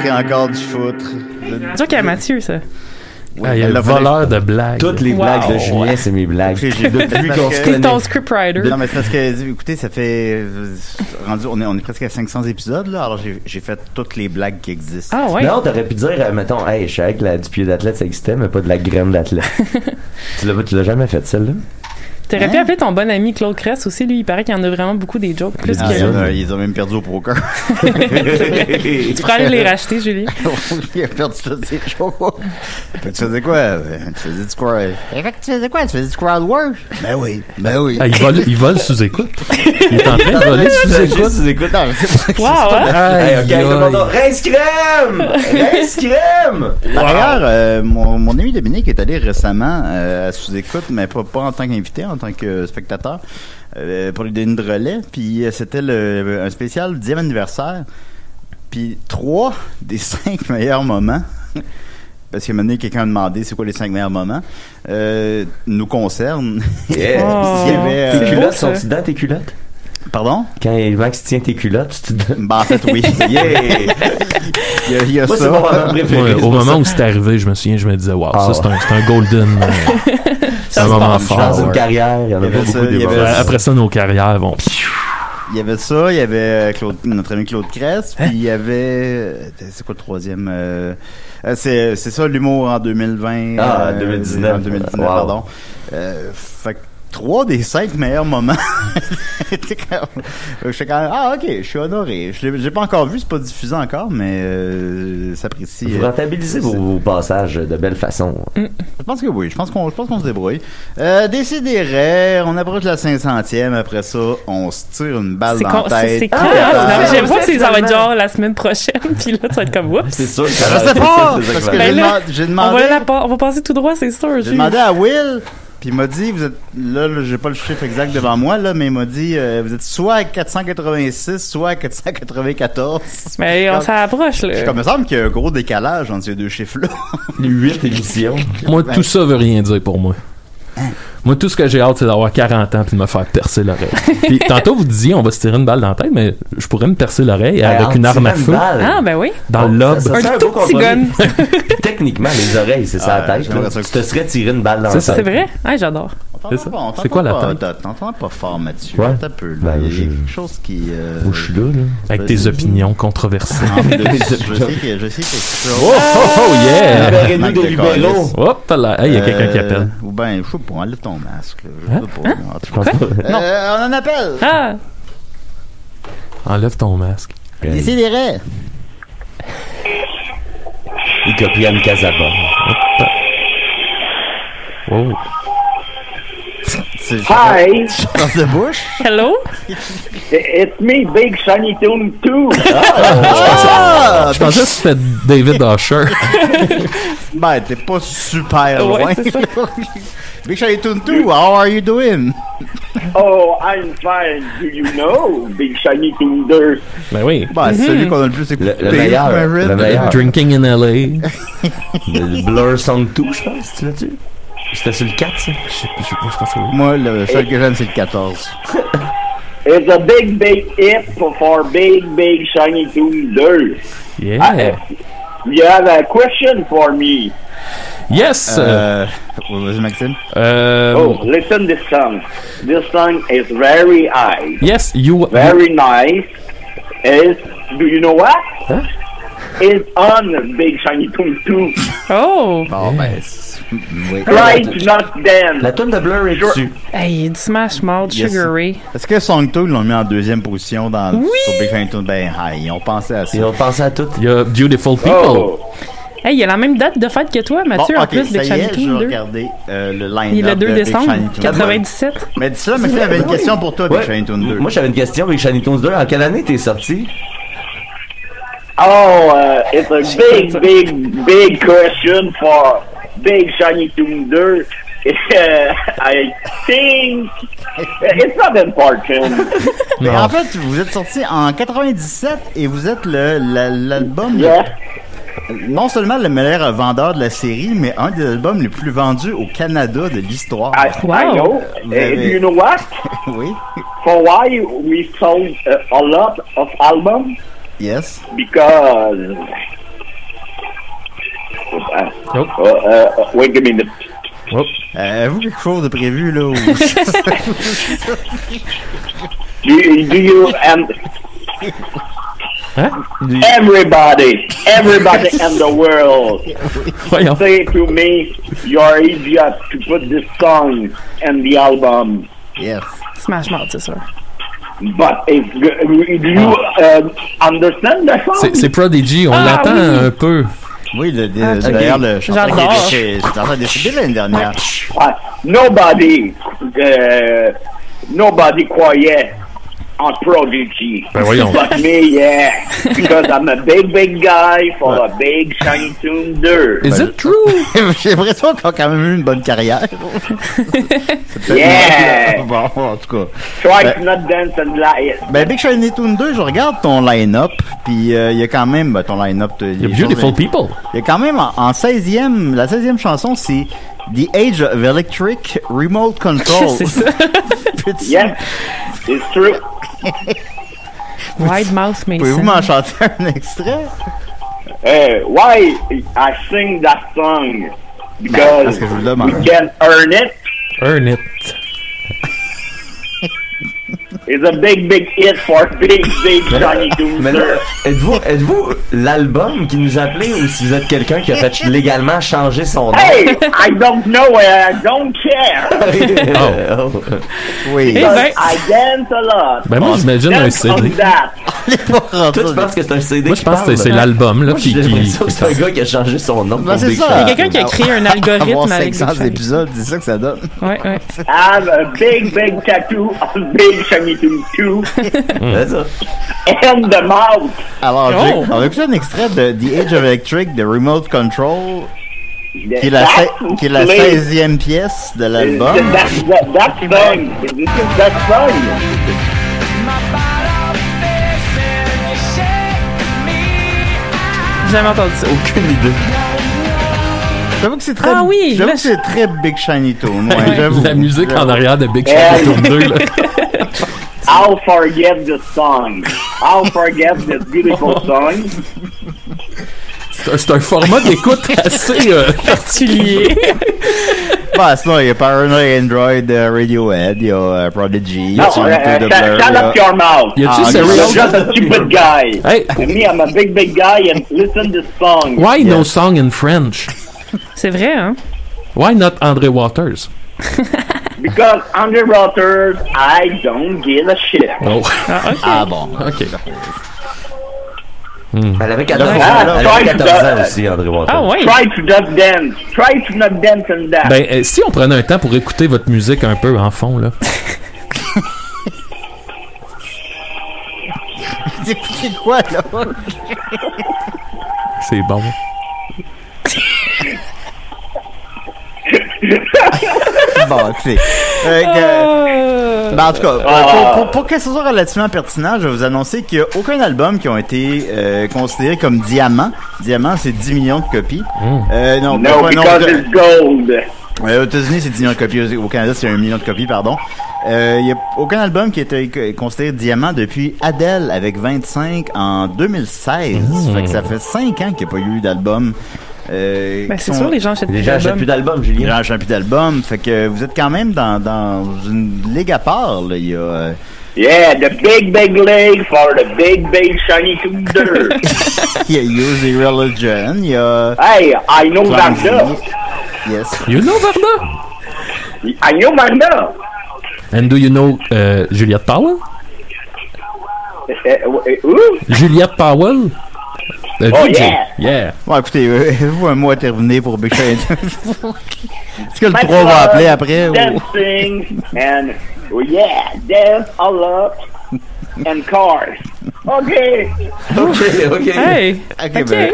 Et encore du foutre. C'est sûr qu'il y a Mathieu, ça. Oui, il y a le voleur de blagues. Toutes les blagues de Julien, c'est mes blagues. Depuis qu'on se connaît. C'est ton scriptwriter. Non, mais c'est parce que, écoutez, ça fait rendu, on est presque à 500 épisodes, là. Alors, j'ai fait toutes les blagues qui existent. Ah, ouais. Non, t'aurais pu dire, mettons, hey, je savais que du pied d'athlète, ça existait, mais pas de la graine d'athlète. tu l'as jamais fait, celle-là? T'aurais pu appeler ton bon ami Claude Cress aussi, lui, il paraît qu'il y en a vraiment beaucoup des jokes. Plus ils ont même perdu au poker. Tu pourrais aller les racheter, Julie. Il a perdu tous ses jokes. Tu faisais quoi? Tu faisais du crowd. Tu faisais quoi? Tu faisais du crowd work? Ben oui. Ah, il vole sous-écoute. Il est en train de voler sous-écoute. Non, mais c'est pas wow, hein? Ok, Rince crème! Par ailleurs, mon ami Dominique est allé récemment à sous-écoute, mais pas en tant qu'invité, en tant que spectateur, pour lui donner de relais. Puis c'était un spécial 10e anniversaire. Puis 3 des 5 meilleurs moments, parce qu'à un moment donné, quelqu'un a demandé c'est quoi les 5 meilleurs moments, nous concernent. Yeah. Tes culottes sont-ils dans tes culottes? Pardon? Quand Max tient tes culottes, tu te... Ben, en fait, oui. Yeah! Il y a moi, ça. C'est mon moment préféré. Au moment où c'est arrivé, je me souviens, je me disais, wow, ça, c'est un golden. C'est un moment fort. Dans une carrière, il y en a pas beaucoup des moments. Après ça, nos carrières vont. Il y avait ça, il y avait notre ami Claude Cress, puis il y avait... C'est quoi le troisième? C'est ça, l'humour en 2020. Ah, 2019. En 2019, wow. pardon. Fait que 3 des 5 meilleurs moments. Je suis quand même, ok, je suis honoré. Je l'ai pas encore vu, c'est pas diffusé encore, mais s'apprécie. Vous rentabilisez vos passages de belle façon. Je pense que oui, je pense qu'on se débrouille. Décidérez, on approche la 500e, après ça, on se tire une balle dans la tête. C'est clair. J'aime pas si ça va être genre la semaine prochaine, puis là, tu vas être comme, oups. C'est sûr que ça va être fort, parce que j'ai demandé... On va passer tout droit, c'est sûr. J'ai demandé à Will... Puis il m'a dit, vous êtes, là, j'ai pas le chiffre exact devant moi, là, mais il m'a dit, vous êtes soit à 486, soit à 494. Mais on s'approche, là. Comme il me semble qu'il y a un gros décalage entre ces deux chiffres-là. 8 émissions. Moi, tout ça veut rien dire pour moi. Moi, tout ce que j'ai hâte, c'est d'avoir 40 ans puis de me faire percer l'oreille. Puis tantôt, vous disiez, on va se tirer une balle dans la tête, mais je pourrais me percer l'oreille avec une arme à feu. Ah, ben oui. Dans le lobe. Un tout petit gun. Puis techniquement, les oreilles, c'est ça la tête. Tu te serais tiré une balle dans la tête. C'est vrai? Ah, j'adore. C'est ça. C'est quoi la tête? T'entends pas fort, Mathieu. Ouais. Un peu, là. Il y a quelque chose qui... Où je suis là. Avec tes opinions controversées. Je sais quelque chose. Oh, yeah! Libérez-nous des libéraux. Hop là. Il y a quelqu'un qui appelle. Ou ben, je sais pas, enlève ton masque, là. Je pense pas. Non. On en appelle! Ah! Enlève ton masque. Décidérez! Il copie Anne Casaba. Oh. Hi! Dans de bouche? Hello? It's me, Big Shiny Toon 2! Je pensais que c'était David Usher. Ben, t'es pas super loin. Ouais, c'est ça. Big Shiny Toon 2, how are you doing? Oh, I'm fine. Do you know Big Shiny Toon 2? Ben oui. Ben, c'est celui qu'on a le plus écouté. Le meilleur. Drinking in L.A. Le Blur Song 2, je pense, tu l'as-tu? C'était sur le 4, ça? Je pense que oui. Moi, le seul que j'aime, c'est le 14. It's a big hit for Big Shiny Toon 2. Yeah. You have a question for me. Yes! Vas-y, Maxime. Oh, listen this song. This song is very high. Yes, Very nice. Do you know what? Huh? It's on Big Shiny Toon 2. Oh! Bon, ben, oui. Try to not dance. La tune de Blur est dessus. Hey, il y a du Smash Mouth, Yes. Sugar Ray. Est-ce que Song 2 l'ont mis en deuxième position sur Big Shiny Toon? Ben, ils ont pensé à ça. Ils ont pensé à tout. Il y a Beautiful People. Oh. Hey, il y a la même date de fête que toi, Mathieu, en plus, Big ça y Shiny est, je Toon vais 2. regarder le line-up Il est le 2 de Big décembre Shiny Toon. 97. Mais dis ça, Maxime avait une question pour toi, Big Ouais. Shiny Toon 2. Moi, j'avais une question avec Shiny Toons 2. En quelle année t'es sorti? Oh, it's a big question for Big Shiny Toon 2. I think it's not important. Mais Non. en fait, vous êtes sorti en 97 et vous êtes l'album, Yeah. non seulement le meilleur vendeur de la série, mais un des albums les plus vendus au Canada de l'histoire. I Wow. know. Vous avez- Do you know what? Oui. For why we sold a lot of albums? Yes. Because. Nope. Wait a minute. Oh. Avez-vous quelque chose de prévu, là? Ou... Do you Hein? everybody in the world Voyons. say to me, you're idiot to put this song in the album. Yes. Smash Mouth, c'est sûr. But do you understand the song? C'est Prodigy, on l'entend oui. un peu. Oui, d'ailleurs, le chanteur qui J'adore. est décédé l'année dernière. Nobody croyait en Prodigy. Ben voyons. But me, yeah. Because I'm a big guy for a Big Shiny Toon 2. Is it true? J'ai l'impression qu'on a quand même eu une bonne carrière. Yeah. Bon, en tout cas. Try Ben- to not dance and lie. Ben, Big Shiny Toon 2, je regarde ton line-up, puis il y a quand même, ton line-up... Il y a Beautiful People. Il y a quand même, en 16e, la 16e chanson, c'est The Age of Electric Remote Control. C'est ça. Petit- Yes, it's true. Wide Mouth Pouvez-vous Mason. m'en chanter un extrait? Why I sing that song? Parce Because que je vous le demande. we can earn it. Earn it. It's a big hit for Big Shiny Toon Mais là, 2. êtes-vous l'album qui nous appelait ou si vous êtes quelqu'un qui a fait légalement changer son nom? Hey, I don't know and I don't care. Oh. Oui. Eh Because ben. I dance a lot. Ben moi, j'imagine un Dance on CD. that. Toi, tu penses que c'est un CD Moi, je qui pense que parle? c'est l'album, là, Moi, j'ai qui... l'impression que c'est un gars qui a changé son nom Ben, pour c'est Big ça. Shiny. Il y a quelqu'un qui a créé un algorithme Avoir avec 500 Big Shiny. épisodes, c'est ça que ça donne. Ouais. I have a big tattoo of Big Shiny Toon 2 C'est ça. and the mouth. Alors, Oh. on a écouté un extrait de The Age of Electric de Remote Control, qui est la, That qui est la play- 16e pièce de l'album. That song. This is that song. J'ai jamais entendu ça. Aucune idée. J'avoue que c'est très, Ah oui, j'avoue là, que c'est très Big Shiny Toon. Ouais, j'avoue. La musique en J'avoue. arrière de Big Shiny Toon 2, là. I'll forget the song. I'll forget this beautiful song. C'est un format d'écoute assez Particulier. Bah, sinon, il y a Paranoid Android, Radiohead, il y a Prodigy, il y a No, Two de Blur. shut up your mouth. Y a-tu Ah, Serial? You're just a stupid guy. Hey, Me, I'm a big guy and listen to this song. why no Yes. song in French? C'est vrai, hein? Why not André Waters? Because underwriters, I don't give a shit. Oh, Ah, ok. Ah bon. ok. Elle avait 14 ans. Ah, Elle try avait to 14 ans do- aussi, André Waters. Ah, ouais. Try to not dance. Try to not dance in that. Ben, si on prenait un temps pour écouter votre musique un peu en fond, là. Écoutez quoi, là? C'est bon. Bon, écoutez. Ben, en tout cas, pour que ce soit relativement pertinent, je vais vous annoncer qu'il n'y a aucun album qui ont été considérés comme diamant. Diamant, c'est 10 millions de copies. Non, No, because it's gold. Aux États-Unis, c'est 10 millions de copies. Au Canada, c'est 1 million de copies, pardon. Il n'y a aucun album qui a été considéré diamant depuis Adele avec 25 en 2016. Fait que ça fait 5 ans qu'il n'y a pas eu d'album Ben, c'est sûr, les gens achètent Les gens achètent plus d'albums, Julien. Les gens achètent plus d'albums. Fait que vous êtes quand même dans une ligue à part, là. Il y a... Yeah, the big league for the big shiny tuner. il y a Use Religion, il y a... Hey, I know Varda. Yes. You know Varda? I know Varda. And do you know Juliette Powell? Who? Juliette Powell? Oh, VJ. yeah. Yeah. Bon, écoutez, avez-vous un mot à terminer pour Big Shiny? Est-ce que le 3 va appeler après? Dancing and, yeah, dance a lot and cars. OK. Hey! Ok, ben,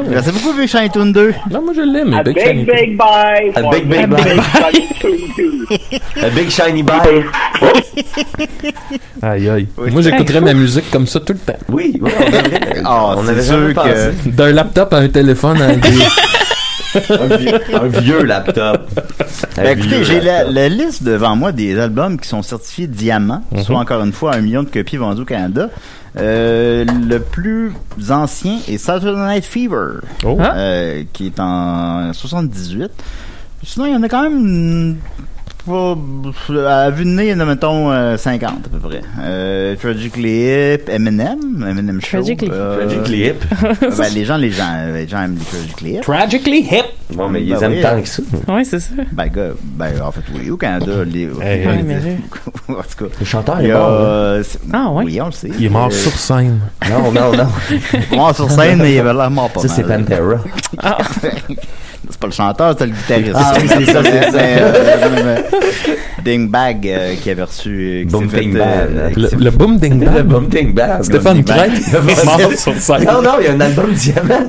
merci beaucoup, Big Shiny Toon 2. Non, moi je l'aime, A mais big bye. A for big bye. shiny Toon 2. A big shiny bye. Aïe aïe. Oui. Moi j'écouterais ma musique comme ça tout le temps. Oui, on avait, Ah, on c'est avait sûr jamais pensé. que- D'un laptop à un téléphone à un Un vieux laptop. Un Ben, écoutez, vieux j'ai laptop. la liste devant moi des albums qui sont certifiés diamant, soit encore une fois 1 million de copies vendues au Canada. Le plus ancien est Saturday Night Fever, Oh. qui est en 78. Sinon, il y en a quand même pas, à vue de nez, il y en a mettons 50 à peu près. Tragically Hip, Eminem Show. Tragically. Tragically Hip. Ben, les gens aiment les Tragically Hip. Tragically hip. Bon, mais ils Ben aiment oui. tant que ça. Ouais, c'est ça. En fait, oui, au Canada, Hey, Ouais, mais en tout cas. Le chanteur Il est y mort. a... Ah, ouais. Oui, on le sait. Il est mort sur scène. Non, non, non. Mort sur scène, mais il avait l'air mort pas Ça, mal. c'est Pantera. C'est pas le chanteur, c'est le guitariste. Ah, oui, c'est ça, c'est ça. Dingbat qui avait reçu... Boom Ding Bad. Le boom ding Le bang. Bum Ding Bad. Stéphane Bang. Crête est mort sur scène. Non, non, il y a un album diamant.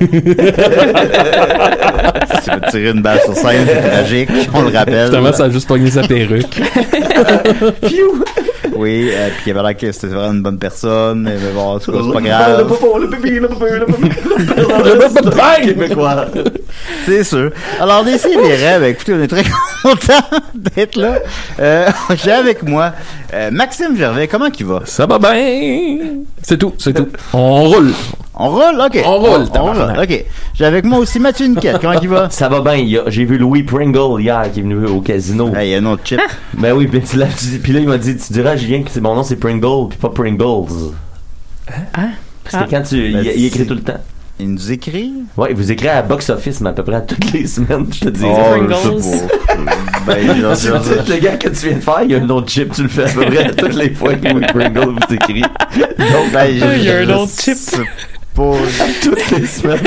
Tu vas tirer une balle sur scène, c'est tragique, on le rappelle. Justement, ça a juste pogné sa perruque. Phew. Oui, puis il avait l'air que c'était vraiment une bonne personne, mais bon, en tout cas, c'est pas Le grave. popo, le pipi, le popo, le popo. Bang! Québécois. C'est sûr. Alors, des rêves, écoutez, on est très contents d'être là. J'ai avec moi Maxime Gervais, comment qu'il va? Ça va bien. C'est tout, c'est tout. On roule. On roule? OK. On roule, On roule, OK. J'ai avec moi aussi Mathieu Niquette, comment il va? Ça va bien. J'ai vu Louis Pringle hier qui est venu au casino. Il y a un autre chip. Ben oui, puis là il m'a dit, tu diras à Julien que mon nom c'est Pringle puis pas Pringles. Parce que quand Ben, il écrit tout le temps. Il nous écrit? Ouais, vous écrivez à Box Office, mais à peu près à toutes les semaines, je te dis. Pringles. je sais pas. Parce que le gars que tu viens de faire, il y a un autre chip, tu le fais à peu près à toutes les fois que Louis Pringle vous écrit. Donc, Il y a un autre chip. Pas... toutes les semaines.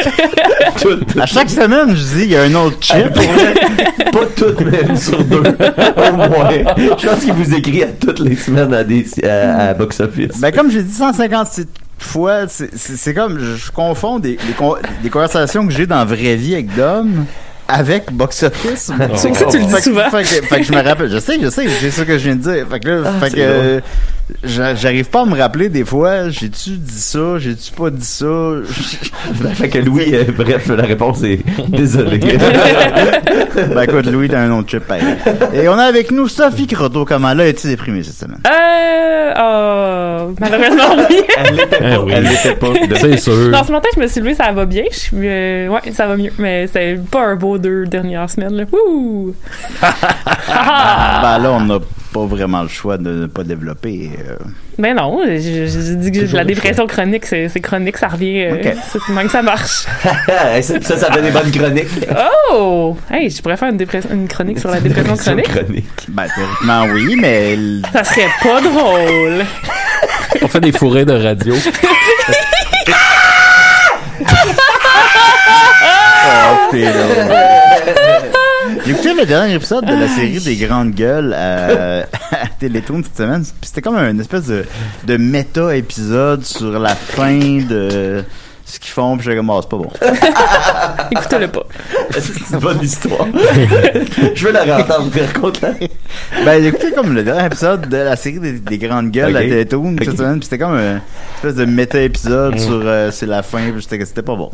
À chaque semaine, je dis, il y a un autre chip. Pas toutes, mais une sur deux. Au moins. Je pense qu'il vous écrit à toutes les semaines à Box Office. Ben, comme j'ai dit 156 fois, c'est comme, je confonds des conversations que j'ai dans la vraie vie avec Dom avec Box Office. C'est que ça, tu le dis souvent. Fait que je me rappelle, je sais, c'est ça que je viens de dire. Fait que là, j'arrive pas à me rappeler des fois, j'ai-tu dit ça, j'ai-tu pas dit ça? Fait que Louis, bref, la réponse est désolé. Ben écoute, Louis, t'as un autre chip pareil. Et on a avec nous Sophie Croteau. Comment là, es-tu déprimée cette semaine? Malheureusement, oui. Elle l'était pas. C'est sûr. Non, ce matin, je me suis levée, ça va bien. Ouais, ça va mieux. Mais c'est pas un beau 2 dernières semaines, là. Wouh! Ben là, on n'a pas vraiment le choix de ne pas développer. Ben non, je dis que la dépression chronique, c'est chronique, ça revient. Ok. C'est même que ça marche. ça fait des bonnes chroniques. Oh! Hey, je pourrais faire une chronique sur la dépression chronique. Ben théoriquement oui, mais Ça serait pas drôle. On fait des fourrés de radio. J'ai écouté le dernier épisode de la série des grandes gueules à Télétoon cette semaine, puis c'était comme une espèce de méta-épisode sur la fin de ce qu'ils font, puis j'ai comme, c'est pas bon. Écoutez-le pas. C'est une bonne histoire. Je veux la réentendre, raconte-la. Ben, j'ai écouté comme le dernier épisode de la série des grandes gueules à Télétoon cette semaine, puis c'était comme une espèce de méta-épisode sur c'est la fin, puis c'était pas bon.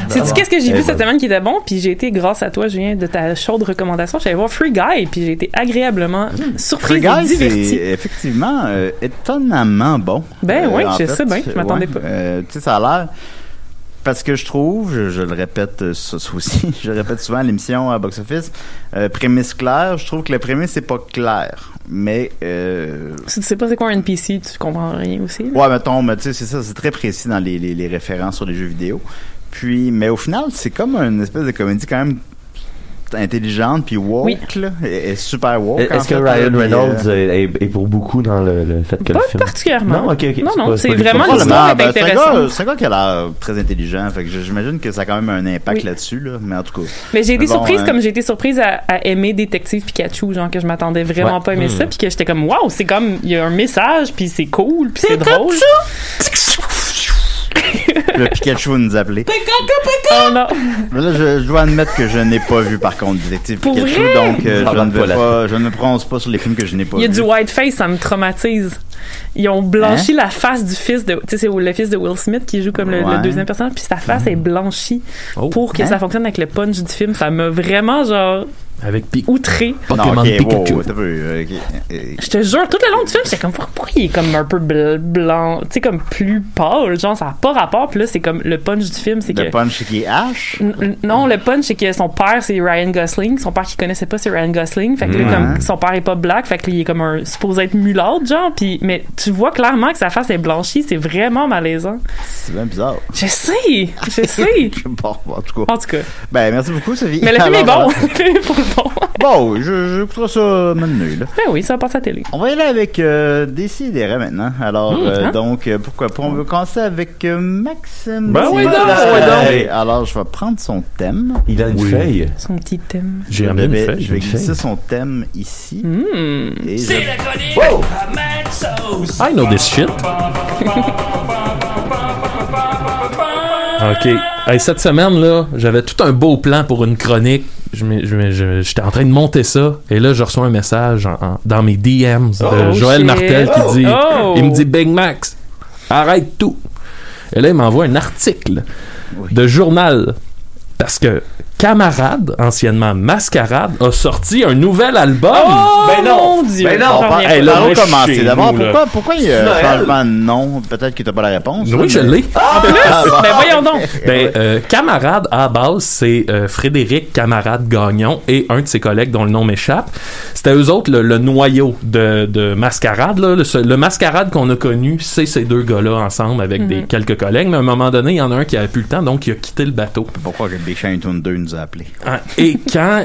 Sais-tu qu'est-ce que j'ai vu cette semaine qui était bon? Puis j'ai été, grâce à toi, Julien, de ta chaude recommandation, j'allais voir Free Guy, puis j'ai été agréablement surprise et Free Guy, divertie. c'est effectivement étonnamment bon. Ben oui, en je fait, sais bien, je m'attendais pas. Tu sais, ça a l'air... parce que je trouve, je le répète ça aussi, je le répète souvent à l'émission à Box Office, prémisse claire, je trouve que la prémisse c'est pas claire. Mais si tu sais pas c'est quoi un NPC, tu comprends rien aussi. Ouais, mettons, mais tu sais, c'est ça, c'est très précis dans les références sur les jeux vidéo. Puis, mais au final, c'est comme une espèce de comédie quand même intelligente puis woke, là, est super woke. Est-ce que Ryan Reynolds est pour beaucoup dans le fait que pas le film... particulièrement. Non, ok. Non, c'est vraiment l'histoire est intéressante. C'est un gars qui a l'air très intelligent, fait que j'imagine que ça a quand même un impact là-dessus, là, mais en tout cas. Mais j'ai été surprise, comme j'ai été surprise à aimer Détective Pikachu, genre que je m'attendais vraiment pas aimer ça, puis que j'étais comme waouh, c'est comme il y a un message, puis c'est cool, puis c'est drôle. Le Pikachu va nous appeler. Oh non. Mais là, je dois admettre que je n'ai pas vu, par contre, Détective Pikachu, vrai? donc je ne me prononce pas sur les films que je n'ai pas vus. Il y a du whiteface, ça me traumatise. Ils ont blanchi la face du fils de... Tu sais, c'est le fils de Will Smith qui joue comme le deuxième personnage, puis sa face est blanchie pour que ça fonctionne avec le punch du film. Ça m'a vraiment, genre... Avec outré. Pokémon Pikachu. Je te jure, tout le long du film, j'étais comme, pourquoi il est comme un peu blanc, tu sais, comme plus pâle, genre, ça n'a pas rapport, puis là, c'est comme le punch du film, c'est que... Le punch, c'est qui est Ash? Non, le punch, c'est que son père, c'est Ryan Gosling, son père qu'il connaissait pas, c'est Ryan Gosling, fait que là, comme, son père est pas black, fait que là, il est comme supposé être mulâtre, genre, puis, mais tu vois clairement que sa face est blanchie, c'est vraiment malaisant. C'est bien bizarre. Je sais! Bon, en tout cas. Ben, merci beaucoup, Sophie. Mais le film est bon, le film est pour le bon. Bon, je trouve ça maintenant, là. Ben oui, ça va passer à la télé. On va y aller avec Décideret maintenant. Alors, donc, pourquoi pas? On va commencer avec Maxime. Ben oui, donc. Alors, je vais prendre son thème. Il a une feuille. Son petit thème. J'ai amené une feuille. Je vais glisser son thème ici. Et c'est la chronique à Mad Sauce. I know this shit. OK. Hey, cette semaine, là, j'avais tout un beau plan pour une chronique. J'étais en train de monter ça. Et là, je reçois un message dans mes DMs de Joël Martel qui dit... Il me dit, Big Max, arrête tout. Et là, il m'envoie un article de journal. Parce que Camarade, anciennement Mascarade, a sorti un nouvel album. Oh, ben non! Mon Dieu! Ben non! Là, on va commencer. D'abord, pourquoi il y a un changement de nom? Peut-être que t'as pas la réponse. Oui, je l'ai. En plus! Ben voyons donc! Camarade, à base, c'est Frédéric Camarade Gagnon et un de ses collègues dont le nom m'échappe. C'était eux autres le noyau de Mascarade. Là. Le Mascarade qu'on a connu, c'est ces deux gars-là ensemble avec quelques collègues. Mais à un moment donné, il y en a un qui avait plus le temps, donc il a quitté le bateau. Pourquoi que Big Shanton 2 nous a appelé? Et quand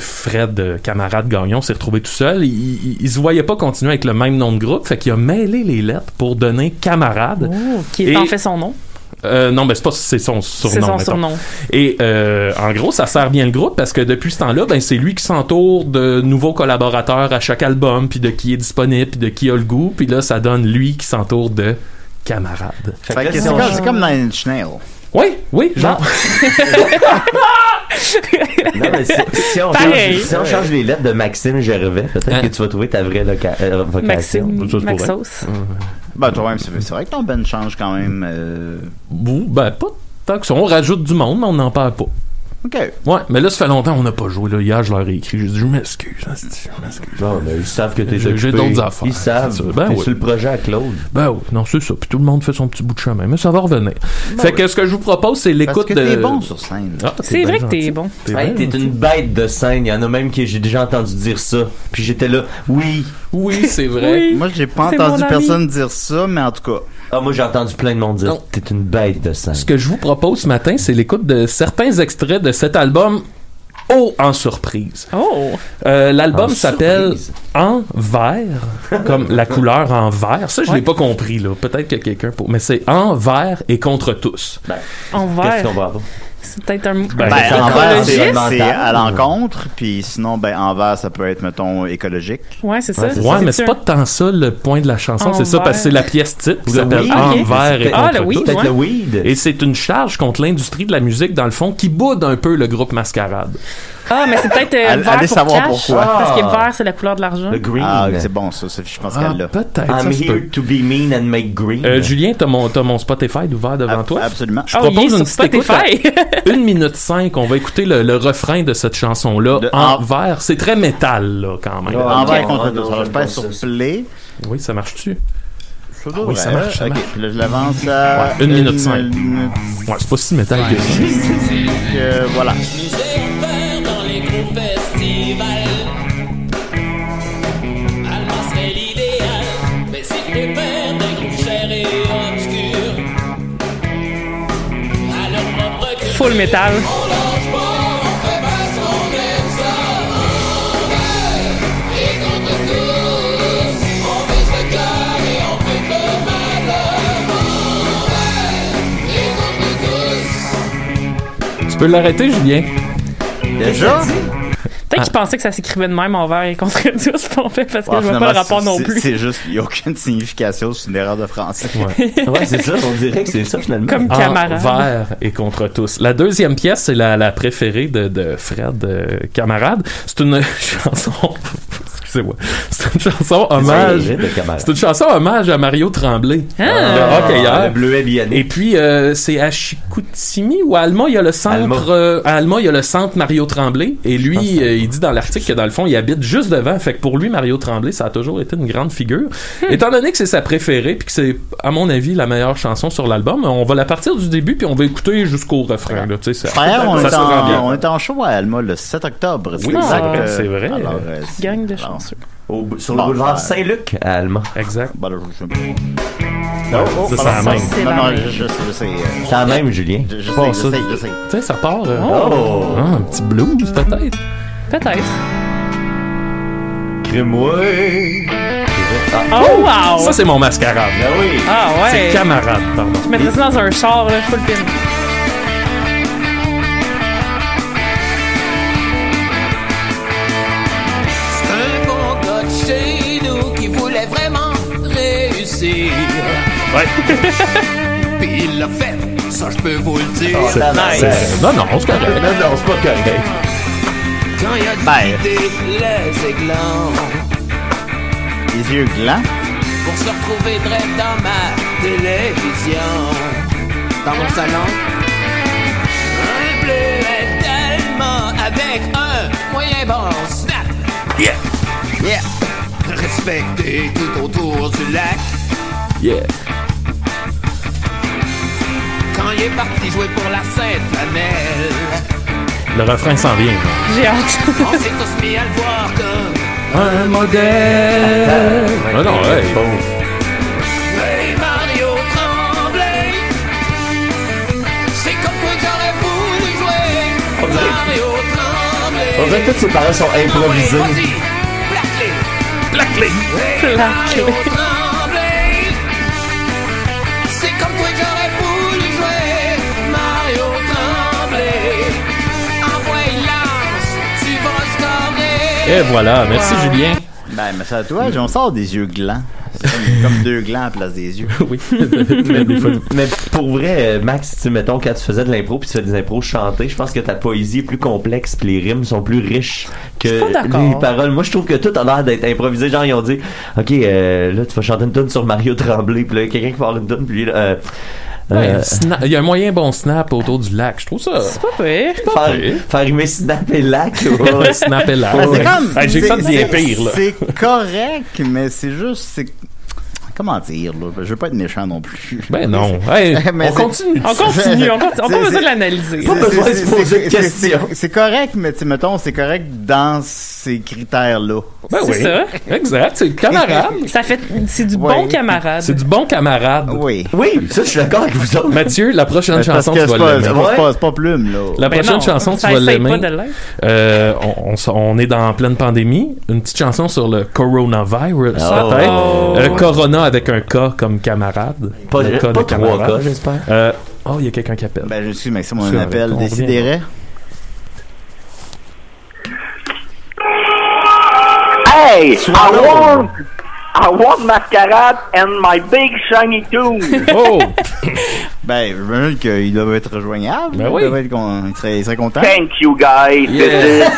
Fred Camarade Gagnon s'est retrouvé tout seul, il se voyait pas continuer avec le même nom de groupe, fait qu'il a mêlé les lettres pour donner Camarade. Oh, qui est en fait son nom. Non, mais c'est son surnom. C'est son surnom. Et en gros, ça sert bien le groupe parce que depuis ce temps-là, ben c'est lui qui s'entoure de nouveaux collaborateurs à chaque album, puis de qui est disponible, puis de qui a le goût, puis là, ça donne lui qui s'entoure de Camarade. C'est comme Nine Inch Nails. Oui, genre. Non, mais si on change les lettres de Maxime Gervais, peut-être que tu vas trouver ta vraie vocation. Maxos. Ben, toi-même, c'est vrai que ton Ben change quand même. Ben, pas tant que ça. On rajoute du monde, mais on n'en parle pas. OK. Ouais, mais là, ça fait longtemps qu'on n'a pas joué. Là. Hier, je leur ai écrit. J'ai dit, je m'excuse. Non, mais ils savent que t'es occupé. J'ai d'autres affaires. Ils savent. T'es sur le projet à Claude. Ben oui, non, c'est ça. Puis tout le monde fait son petit bout de chemin. Mais ça va revenir. Fait que ce que je vous propose, c'est l'écoute de... Parce que t'es bon sur scène. C'est vrai que t'es bon. T'es une bête de scène. Il y en a même qui j'ai déjà entendu dire ça. Puis j'étais là, oui, c'est vrai. Moi, j'ai pas entendu personne dire ça, mais en tout cas... moi j'ai entendu plein de monde dire t'es une bête de scène. Ce que je vous propose ce matin, c'est l'écoute de certains extraits de cet album en surprise. L'album s'appelle En vert, comme la couleur en vert. Ça, je l'ai pas compris, là. Peut-être que quelqu'un pour. Mais c'est En vert et contre tous. En vert. Qu'est-ce qu'on va avoir? C'est peut-être un... envers, c'est à l'encontre, puis sinon, envers, ça peut être, mettons, écologique. Ouais, c'est ça. Ouais, mais c'est pas tant ça le point de la chanson, c'est ça, parce que c'est la pièce titre qui s'appelle Envers et contre tous. Peut-être le weed. Et c'est une charge contre l'industrie de la musique, dans le fond, qui boude un peu le groupe Mascarade. Mais c'est peut-être vert pour savoir cash, pourquoi. parce que vert, c'est la couleur de l'argent. Le green. C'est bon, ça. Je pense qu'elle l'a. Peut-être. I'm here to be mean and make green. Julien, t'as mon Spotify ouvert devant toi. Absolument. Je propose une petite écoute à 1 minute 5. On va écouter le refrain de cette chanson-là en vert. C'est très métal, là, quand même. En vert contre tous. Alors, je passe sur play. Oui, ça marche-tu? Ça devrait. Oui, ça marche. Ok, puis là, je l'avance à... 1 minute 5. Ouais, c'est pas si métal que ça. Voilà. Dans les gros festivals, Allemand serait l'idéal, mais si je préfère des groupes chers et obscurs, à leur propre cœur, Full métal. on lâche pas, on fait pas son aime ça, envers et contre tous, on vise le cœur et on fait le malheur, envers et contre tous. Tu peux l'arrêter, Julien? Déjà? Peut-être qu'ils pensaient que ça s'écrivait de même envers et contre tous, en fait, parce que je vois pas le rapport non plus. C'est juste, il n'y a aucune signification, c'est une erreur de français. Ouais, c'est ça, on dirait que c'est ça finalement. Comme camarade. Envers et contre tous. La deuxième pièce, c'est la préférée de Fred, Camarade. C'est une chanson... Excusez-moi. C'est une chanson hommage. C'est une chanson hommage à Mario Tremblay. Le hockeyeur. Le bleuet biané. Et puis, c'est à Chicoutimi ou à Alma, il y a le centre... à Alma, il y a le centre Mario Tremblay. Et lui, il dit dans l'article que dans le fond, il habite juste devant. Fait que pour lui, Mario Tremblay, ça a toujours été une grande figure. Étant donné que c'est sa préférée, puis que c'est, à mon avis, la meilleure chanson sur l'album, on va la partir du début, puis on va écouter jusqu'au refrain. Là, on est en show à Alma le 7 octobre. Oui, c'est vrai. Alors, gang de chanceux. Sur le boulevard Saint-Luc à Allemand. Exact. C'est la même. Non, je sais. C'est la même, Julien. Je sais. Tu sais, ça part. Un petit blues, peut-être. Peut-être. Crée-moi. Oh, wow! Ça, c'est mon mascarade. Ben oui. Ah, ouais. C'est Camarade, pardon. Je mettrais ça dans un char, là, full pin. C'est un bon gars de chez nous qui voulait vraiment réussir. Ouais. Puis il l'a fait, ça je peux vous le dire. Nice. Non, c'est correct. Non, c'est pas correct. Quand il a dit les églans Les yeux glands. pour se retrouver direct dans ma télévision. Dans mon salon, un bleuet tellement avec un moyen bon snap. Yeah. Respecté tout autour du lac. Yeah. Quand il est parti jouer pour la Sainte-Famelle, Le refrain s'en vient. J'ai hâte. on s'est tous mis à le voir comme Un modèle. Ah non, ouais. Hey Mario Tremblay. C'est comme toi que j'aurais voulu jouer. Mario Tremblay. On dirait que toutes ces paroles sont improvisées. Vas-y, plaque-les. Plaque-les. Hey Mario Tremblay. C'est comme toi que j'aurais voulu jouer. Mario Tremblay. Envoie lance, tu vas scorer. Et voilà. Merci, Julien. Ben, mais ça, toi, on sort des yeux glands. C'est comme deux glands à place des yeux. Oui. Mais des fois, Mais pour vrai, Max, tu mettons, quand tu faisais de l'impro puis tu fais des impros chantées, je pense que ta poésie est plus complexe puis les rimes sont plus riches que Je suis pas d'accord. les paroles. Moi, je trouve que tout a l'air d'être improvisé. Genre, ils ont dit, OK, là, tu vas chanter une tune sur Mario Tremblay, puis là, quelqu'un qui parle une tune, puis là, il y a un moyen bon snap autour du lac. Je trouve ça. C'est pas pire. faire rimer Snap et Lac. Ouais, snap et lac. Ben, c'est comme. Hey, j'ai fait bien c'est- pire, là. C'est correct, mais c'est juste. Comment dire, là? Je veux pas être méchant non plus. Ben non. Hey, Mais on continue. On continue. On pas besoin de l'analyser. Pas besoin de se poser de questions. C'est correct, mais tu sais, mettons, c'est correct dans ces critères-là. Ben C'est oui. ça. Exact. C'est camarade. Ça fait, c'est du Ouais. bon camarade. C'est du bon camarade. Oui. Oui, ça, je suis d'accord avec vous autres. Mathieu, la prochaine Parce chanson, que tu vas c'est l'aimer. c'est pas plume, là. La Ben prochaine non, chanson, tu ça vas essaye l'aimer. pas de l'être. On est dans pleine pandémie. Une petite chanson sur le coronavirus, Oh. peut-être. Corona avec un K comme camarade. Pas, Le K pas de 3 camarade. cas, j'espère. Il y a quelqu'un qui appelle. Ben, je suis Maxime, on Ça, appelle on revient. Décidérez. Hey, I want mascarade and my big shiny tune. Oh! Ben, je veux qu'il doit être rejoignable. Ben oui. Il serait content. Thank you, guys. Yeah.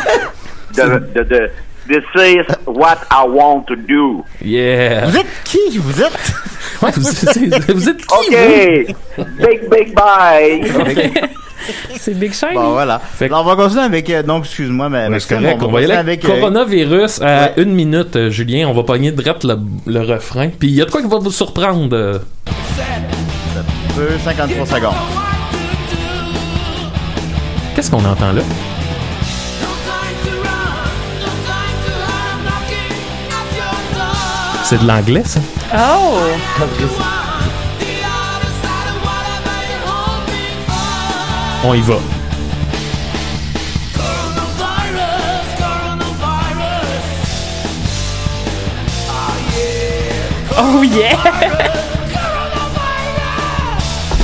This is what I want to do. Yeah! Vous êtes qui? Vous êtes? Ouais, vous êtes qui, Okay, big bye. C'est Big Shiny. Bon, voilà. Alors, on va continuer avec, donc, excuse-moi, mais c'est correct. On va y aller avec coronavirus à 1 minute, Julien. On va pogner direct le refrain. Puis il y a de quoi qui va vous surprendre. 53 secondes. Qu'est-ce qu'on entend là? C'est de l'anglais, ça? Oh! On y va. Oh yeah!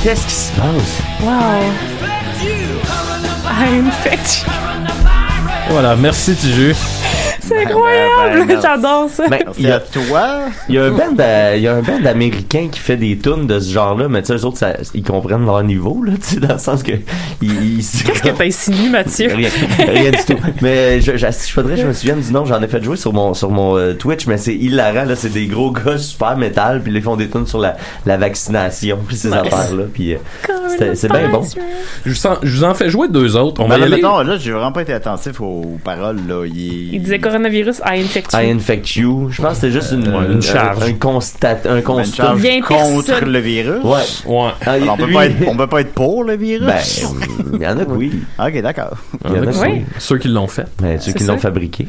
Qu'est-ce qui se passe? Wow! I infect you. Voilà, merci Tiju. C'est incroyable! J'adore ça! Ben, il y a toi. Il y a un band américain qui fait des tunes de ce genre-là, mais tu sais, eux autres, ils comprennent leur niveau, là, tu sais, dans le sens que. Qu'est-ce que t'as insinué, Mathieu? Rien du tout. Mais je me souviens du nom, j'en ai fait jouer sur mon Twitch, mais c'est hilarant, là, c'est des gros gars super métal, puis ils font des tunes sur la vaccination, puis ces affaires-là, puis c'est bien bon. Je vous en fais jouer 2 autres. On va y aller. Mettons, là, j'ai vraiment pas été attentif aux paroles, là. Il disait coronavirus, I infect you. I infect you. Je pense que c'est juste une charge. Un constat. Une charge contre le virus. Ouais. Alors, on peut pas être pour le virus. Ben, il y en a que oui. Ok, d'accord. Il y en a que oui. Ceux qui l'ont fait. Ben, ceux qui l'ont fabriqué.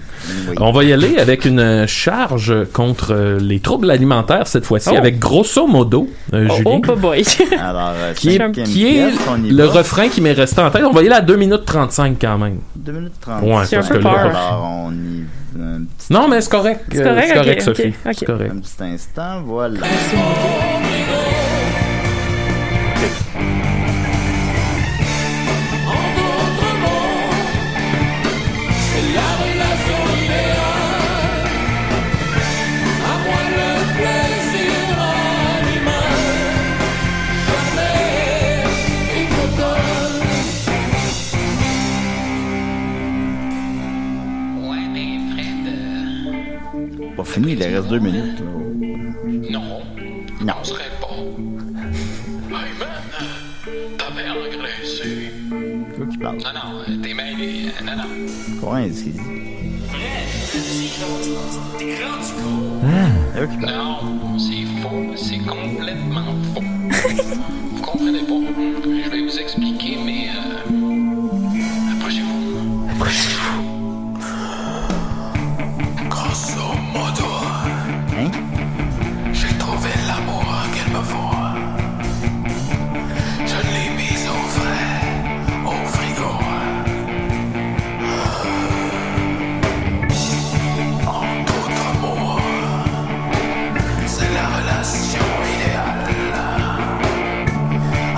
Oui. On va y aller avec une charge contre les troubles alimentaires cette fois-ci, avec grosso modo, Julien. Oh boy. Alors, qui est le refrain qui m'est resté en tête. On va y aller à 2 minutes 35 quand même. 2 minutes 30. Ouais, c'est un peu peur. Alors, on y non, mais c'est correct. C'est correct, Sophie. Okay. C'est correct. Un petit instant, voilà. Pas fini, il reste 2 minutes. Là. Non. On serait pas. Hey man, t'avais engraissé. C'est quoi qui parle? Non, t'es mêlé. Non. Quoi, est-ce qu'il dit? T'es rendu con. C'est quoi qui parle? Non, c'est faux. C'est complètement faux. Vous comprenez pas. Je vais vous expliquer, mais approchez-vous. Grosso modo. Hein? J'ai trouvé l'amour qu'elle me faut. Je l'ai mise au frais, au frigo. En d'autres mots, c'est la relation idéale.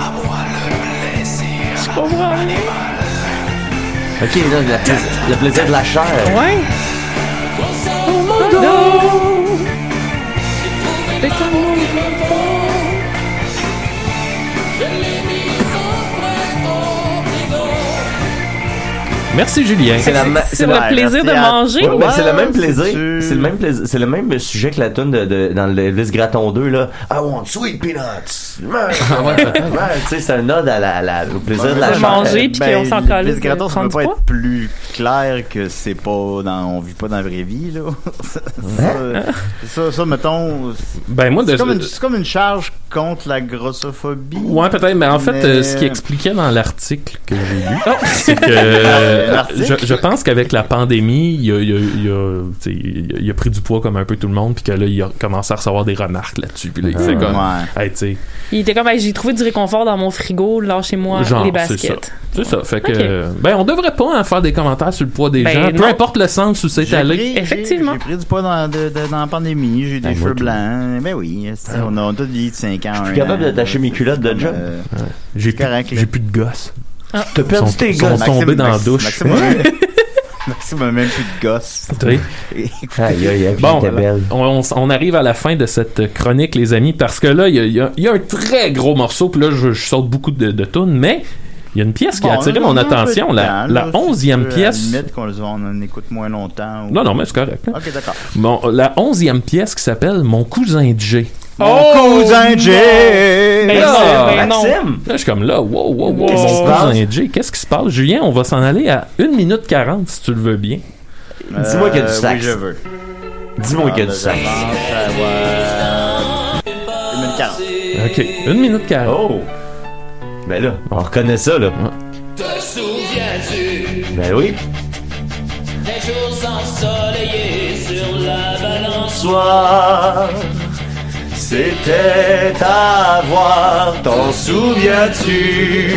À moi le plaisir animal. Ok, là, le plaisir de la chair. Ouais. Merci Julien. C'est le plaisir de manger. Ouais, c'est le même plaisir. C'est le même plaisir. C'est le même sujet que la tune dans le Elvis Gratton 2 là. I want sweet peanuts. Tu sais, c'est un ode au plaisir de la manger puis qu'on s'en colle. Elvis Gratton, ça peut pas être plus clair que c'est pas on vit pas dans la vraie vie là. ça mettons. Ben moi, c'est comme une charge contre la grossophobie. Ouais, peut-être. Mais en fait, ce qui expliquait dans l'article que j'ai lu, c'est que je pense qu'avec la pandémie, il a pris du poids comme un peu tout le monde, puis que là, il a commencé à recevoir des remarques là-dessus. Puis là, il fait comme, hey, tu sais. Il était comme, j'ai trouvé du réconfort dans mon frigo, lâchez-moi les baskets. C'est ça. Fait que, on devrait pas en faire des commentaires sur le poids des gens, peu importe le sens où c'est allé. Effectivement. J'ai pris du poids dans la pandémie, j'ai des cheveux blancs. Ben oui, on a tous vieilli de 5 ans. Je suis capable d'attacher mes culottes de job. J'ai plus de gosses. T'as perdu tes gosses. Ils sont tombés dans la douche. Maxime a même plus de gosses. Bon, on arrive à la fin de cette chronique, les amis, parce que là, il y a un très gros morceau, puis là, je saute beaucoup de tunes, mais Il y a une pièce qui a attiré mon attention, la 11e pièce. À la limite qu'on en écoute moins longtemps. Ou... Non, mais c'est correct. Ok, d'accord. Bon, la 11e pièce qui s'appelle Mon cousin Jay. Mon cousin Jay! Maxime! Là, je suis comme là, wow. Mon cousin Jay, qu'est-ce qui se passe? Julien, on va s'en aller à 1 minute 40 si tu le veux bien. Dis-moi qu'il y a du sax. Oui, je veux. Dis-moi qu'il y a du sax. 1 minute 40. Ok, 1 minute 40. Oh! Ben là, on reconnaît ça, là. Te souviens-tu Ben oui. des jours ensoleillés sur la balançoire? C'était à voir, t'en souviens-tu?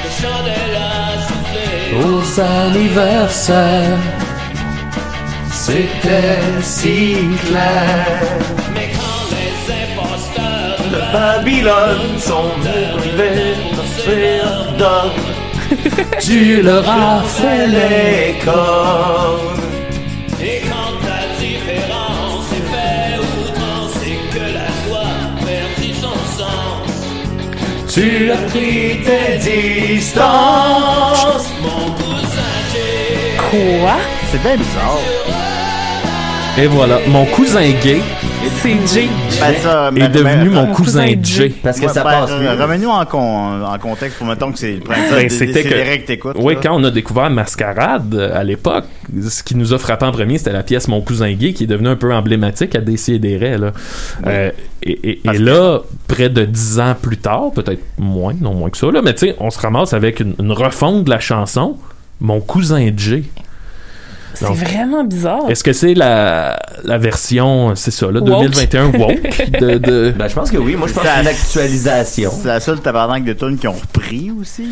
Le chandelle a soufflé Aux anniversaires, c'était si clair. mais quand les imposteurs De Babylone sont arrivés dans d'or. tu leur as fait les corps. et quand la différence est faite outrance et que la joie perdit son sens, Tu as pris tes distances. mon cousin Jay. Quoi? C'est bien bizarre. Et voilà, mon cousin gay C'est Jay. Ben, ça, est devenu mon cousin Jay. Parce que ça passe mieux. Remets-nous en contexte pour mettons que c'est le principe. Ben, c'était que t'écoutes. Oui, là. quand on a découvert Mascarade à l'époque, ce qui nous a frappé en premier, c'était la pièce Mon cousin gay qui est devenue un peu emblématique à Décideret, là. Et là, près de 10 ans plus tard, peut-être moins, non moins que ça, là, mais tu sais, on se ramasse avec une refonte de la chanson Mon cousin Jay. C'est Donc, vraiment bizarre. est-ce que c'est la version, c'est ça, là, 2021 woke de... Ben, je pense que oui. Moi, je pense que c'est une actualisation. C'est la seule tabarnak de tunes qui ont repris aussi.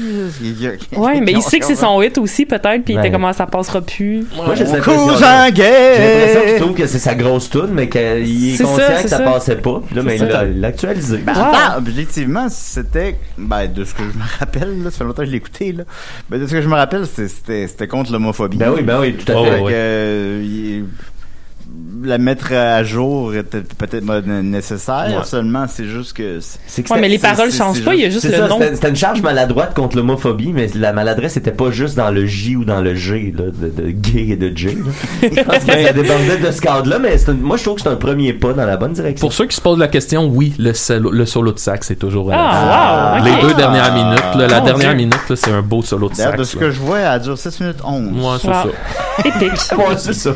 Ouais, mais il sait que c'est son hit aussi, peut-être, puis il Ouais. était comment ça passera plus. Moi, j'ai Mon cette impression. cousin J'ai l'impression qu'il gay! trouve que c'est sa grosse tune, mais qu'il est C'est conscient ça, que c'est ça ça. passait pas. Puis là, mais il l'a actualisé. Ben, Wow. attends, objectivement, c'était, ben, de ce que je me rappelle, là, ça fait longtemps que je l'ai écouté, là. Ben, de ce que je me rappelle, c'était contre l'homophobie. Ben oui, tout à Oh, fait. ouais. La mettre à jour était peut-être nécessaire, Ouais. seulement c'est juste que... Ouais, mais les paroles changent pas, il y a juste C'est le ça, nom. c'était une charge maladroite contre l'homophobie, mais la maladresse était pas juste dans le J ou dans le G, là, de gay et de J. Là. Je pense que ça débordait de ce cadre-là, mais moi je trouve que c'est un premier pas dans la bonne direction. Pour ceux qui se posent la question, oui, le solo de sax est toujours à la fin. Ah, wow, Les ok. 2 dernières minutes, là, la Mon dernière Dieu. minute, là, c'est un beau solo de D'ailleurs, sax. de ce là. que je vois, elle dure 6 minutes 11. Ouais, c'est Wow. ça. Épique. Ouais, c'est ça.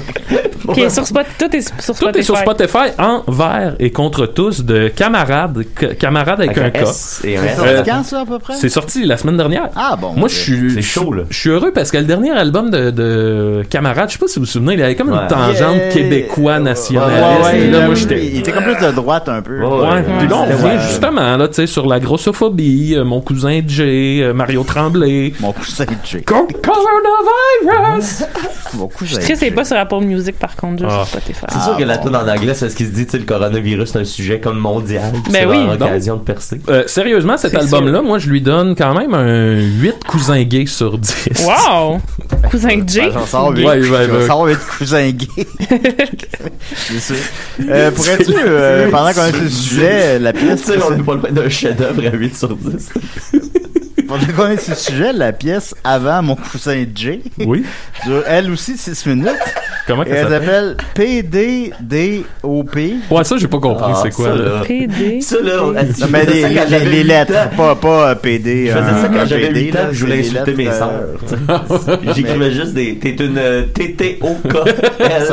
Puis sur Spotify, tout est sur Spotify. Tout est sur Spotify, envers et contre tous, de camarades avec un K. S et un S. C'est quand ça, à peu près? C'est sorti la semaine dernière. Ah bon. Moi, ok. C'est chaud, là. Je suis heureux parce que le dernier album de Camarade, je sais pas si vous vous souvenez, il avait comme Ouais. une tangente Yeah. québécois nationaliste. Ouais, Et là, moi, il j'étais... était comme plus de droite un peu. Ouais. Puis là, on Ouais. revient justement là, tu sais, sur la grossophobie, mon cousin Jay, Mario Tremblay. Mon cousin Jay. Coronavirus! Mon cousin Je sais, c'est Jay. pas sur Apple Music, par contre, juste Ah. sur Spotify. C'est sûr que la tune en anglais, c'est ce qui se dit, tu sais, le coronavirus, c'est un sujet comme mondial. puis Ben c'est oui. leur occasion de percer. Sérieusement, cet C'est album-là, sûr. moi, je lui donne quand même un 8 cousins gays sur 10. Wow! Cousin Jay. Ben, j'en sors Ouais, 8. ouais, J'en ouais. sors 8 cousins gays. C'est sûr. Pourrais-tu, pendant qu'on est sur le sujet, la Tu pièce... sais, on n'est pas loin d'un chef-d'œuvre à 8 sur 10. Pendant qu'on est sur le sujet, la pièce avant Mon cousin Jay Oui. dure elle aussi 6 minutes. Comment Et ça elle s'appelle? s'appelle PDDOP. Ouais, ça, j'ai pas compris, c'est quoi, là. PD. Ça, là, Non, mais les lettres, pas PD. Je faisais ça quand j'avais 8 ans, là, puis je voulais c'est des insulter mes lettres, sœurs. J'écrivais juste des. T'es une Ça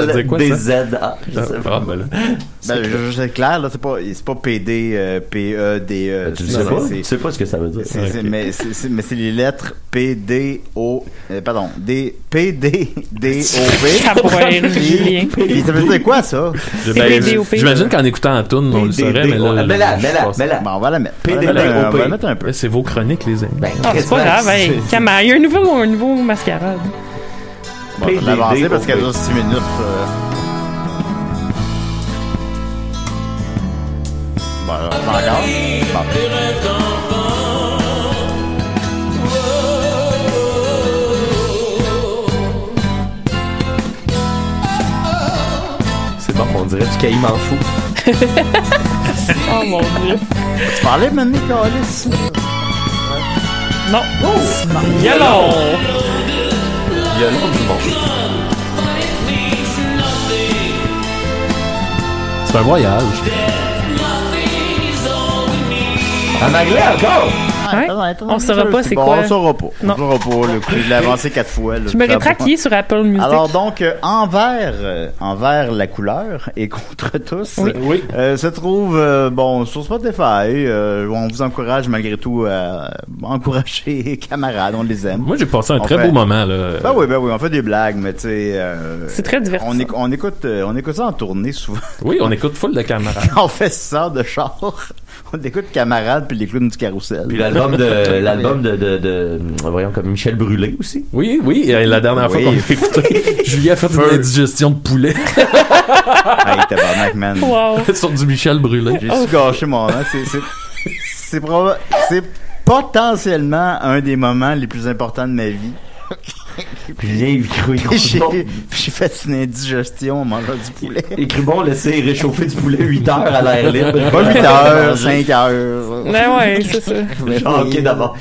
dit quoi, TTOKLDZA. Je sais pas. Ah, ben là. Ben, c'est clair, là, c'est pas PD, PEDE. Tu sais pas? Tu sais pas ce que ça veut dire. Mais c'est les lettres PDO, pardon, PDDOP. Ça pourrait être Julien. Puis ça veut dire quoi, ça? PDDOP. J'imagine qu'en écoutant la toune, on le saurait, mais là. Mets-la. Bon, on va la mettre. PDDOP. On va la mettre un peu. C'est vos chroniques, les amis. Ah, c'est pas grave, hey. Cama, il y a un nouveau mascarade. Bon, on va l'avancer parce qu'elle dure 6 minutes. Bon, encore. Bon. C'est bon, on dirait du caïman fou. Oh mon dieu. Tu parlais maintenant, Calis? Non. Violon. Violon du monde. C'est un voyage. En anglais encore? Ouais. On saura pas c'est quoi. On saura pas. Non. On saura pas. Le coup, je l'ai avancé 4 fois. Là, je me rétracte sur Apple Music. Alors donc, envers la couleur et contre tous, oui. Se trouve sur Spotify. On vous encourage malgré tout à encourager les camarades. On les aime. Moi, j'ai passé un très beau moment là. Ben oui, on fait des blagues, mais tu sais. C'est très divertissant. On écoute ça en tournée souvent. Oui, on écoute full de camarades. On fait ça de char. On écoute Camarades puis les clowns du carrousel. Puis l'album de voyons, comme Michel Brûlé aussi. Oui, la dernière fois qu'on l'a écouté, Julie a fait une indigestion de poulet. Hey, tabarnak, man. Wow. Sur du Michel Brûlé. J'ai su gâcher mon nom. C'est potentiellement un des moments les plus importants de ma vie. Puis j'ai fait une indigestion en mangeant du poulet. Et Crubon laissait réchauffer du poulet 8 heures à l'air libre. Pas 8 heures, 5 heures. Ben ouais, c'est ça. Ok, d'abord.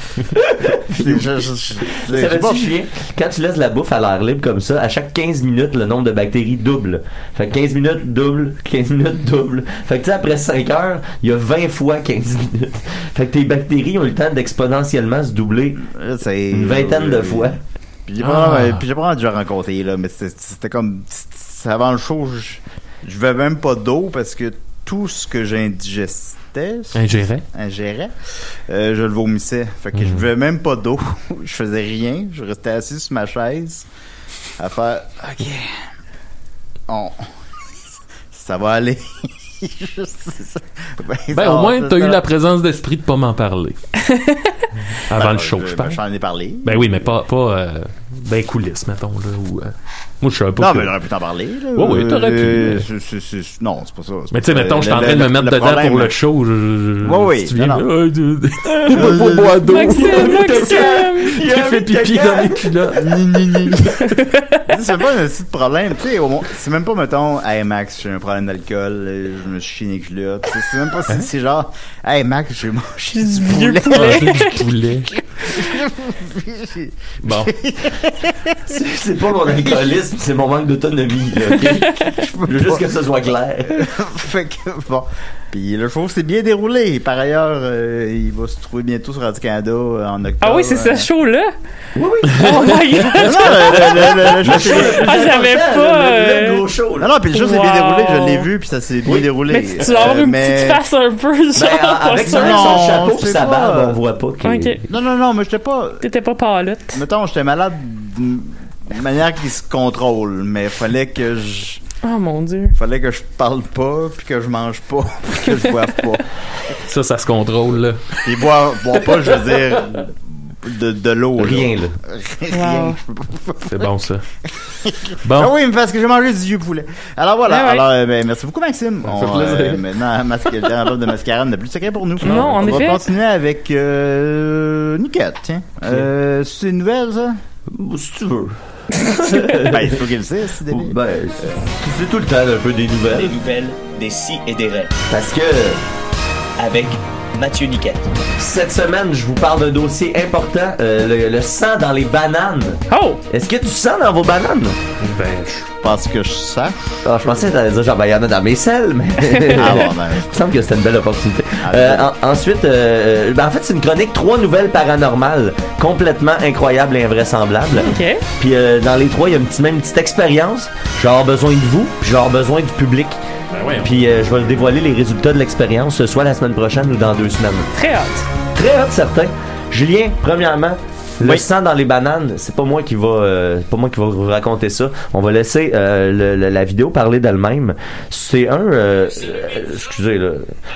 Savais-tu, Julien, quand tu laisses la bouffe à l'air libre comme ça, à chaque 15 minutes, le nombre de bactéries double. Fait que 15 minutes double, 15 minutes double. Fait que tu sais, après 5 heures, il y a 20 fois 15 minutes. Fait que tes bactéries ont eu le temps d'exponentiellement se doubler une vingtaine de fois. Puis j'ai pas déjà rencontré, là, mais c'était comme, avant le show, je buvais même pas d'eau parce que tout ce que j'indigestais, ingérais, je le vomissais. Fait que je buvais même pas d'eau. Je faisais rien. Je restais assis sur ma chaise à faire, OK. Ça va aller. Au moins, t'as eu la présence d'esprit de pas m'en parler. Avant le show, je pense. J'en ai parlé. Ben oui, mais pas dans les coulisses, mettons, là, où... moi, je savais pas. Non, mais j'aurais pu t'en parler, là. Oui, t'aurais pu. Non, c'est pas ça. Mais tu sais, mettons, je suis en train de me mettre dedans pour le show. Oui, tu viens là. Je peux pas boire d'eau. Maxime! Il fait pipi dans les culottes. C'est pas un petit problème, tu sais. C'est même pas, mettons, hey Max, j'ai un problème d'alcool, je me suis chié les culottes. C'est même pas, c'est genre, hey Max, j'ai mangé du poulet. Du poulet. Bon. C'est pas mon alcoolisme, c'est mon manque d'autonomie, là, okay? Je veux juste que ça soit clair. Fait que, bon. Puis le show s'est bien déroulé. Par ailleurs, il va se trouver bientôt sur Radio-Canada en octobre. Ah oui, c'est ce show-là? Oui. Oh my God! Le show, j'avais pas... Le gros show, là. Non, puis le show s'est bien déroulé, je l'ai vu, puis ça s'est bien déroulé. Mais tu vas avoir une petite face un peu, genre, avec son chapeau et sa barbe, on voit pas qu'il... Okay. Non, mais j'étais pas... T'étais pas palotte. Mettons, j'étais malade d'une manière qui se contrôle, mais fallait que je... Oh mon Dieu. Fallait que je parle pas, puis que je mange pas, puis que je boive pas. Ça se contrôle, là. Et boire pas, je veux dire, de l'eau. Rien, là. Rien. C'est bon, ça. Bon. Ah oui, mais parce que j'ai mangé du vieux poulet. Alors voilà. Ouais. Alors, merci beaucoup, Maxime. Ça fait plaisir. Maintenant, le dernier de Mascarade n'a plus de secret pour nous. Non, en effet. On va continuer avec Niquette, tiens. C'est une nouvelle, ça? Si tu veux. Ben, il faut qu'il le sait, c'est débile. Ben, c'est tout le temps un peu des nouvelles. Des nouvelles, des si et des rêves. Parce que... Avec Mathieu Niquette. Cette semaine, je vous parle d'un dossier important, le sang dans les bananes. Oh! Est-ce que du sang dans vos bananes? Ben, je pense que je sache. Alors, je pensais que t'allais dire, genre, ben, il y en a dans mes selles, mais... Ah bon, ben... Il me semble que c'était une belle opportunité. Ensuite, en fait, c'est une chronique 3 nouvelles paranormales complètement incroyables et invraisemblables. OK. Puis dans les 3, il y a même une petite expérience. Je vais avoir besoin de vous, puis je vais avoir besoin du public. Puis je vais dévoiler les résultats de l'expérience, soit la semaine prochaine ou dans 2 semaines. Très hâte. Très hâte, certain. Julien, premièrement, le sang dans les bananes, c'est pas moi qui va vous raconter ça. On va laisser la vidéo parler d'elle-même. C'est excusez là,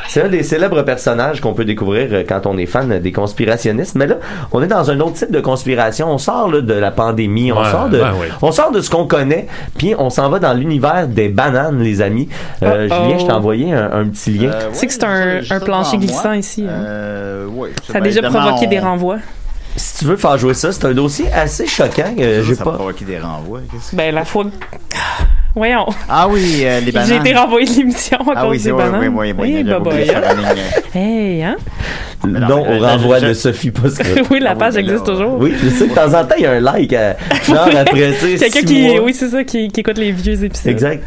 c'est un des célèbres personnages qu'on peut découvrir quand on est fan des conspirationnistes. Mais là, on est dans un autre type de conspiration. On sort là, de la pandémie, on sort de ce qu'on connaît, puis on s'en va dans l'univers des bananes, les amis. Julien, je t'ai envoyé un petit lien. Tu sais que c'est un plancher glissant ici. Oui. Ça a déjà provoqué des renvois. Si tu veux faire jouer ça, c'est un dossier assez choquant. Ça a provoqué des renvois. Ben, la fois... Voyons. Ah oui, les bananes. J'ai été renvoyé de l'émission à cause des bananes. Oui. Hey, hein? Non, au renvoi de Sophie Pascal. Oui, la page existe toujours. Oui, je sais que de temps en temps, il y a un like genre après, tu sais, quelqu'un qui écoute les vieux épisodes. Exact.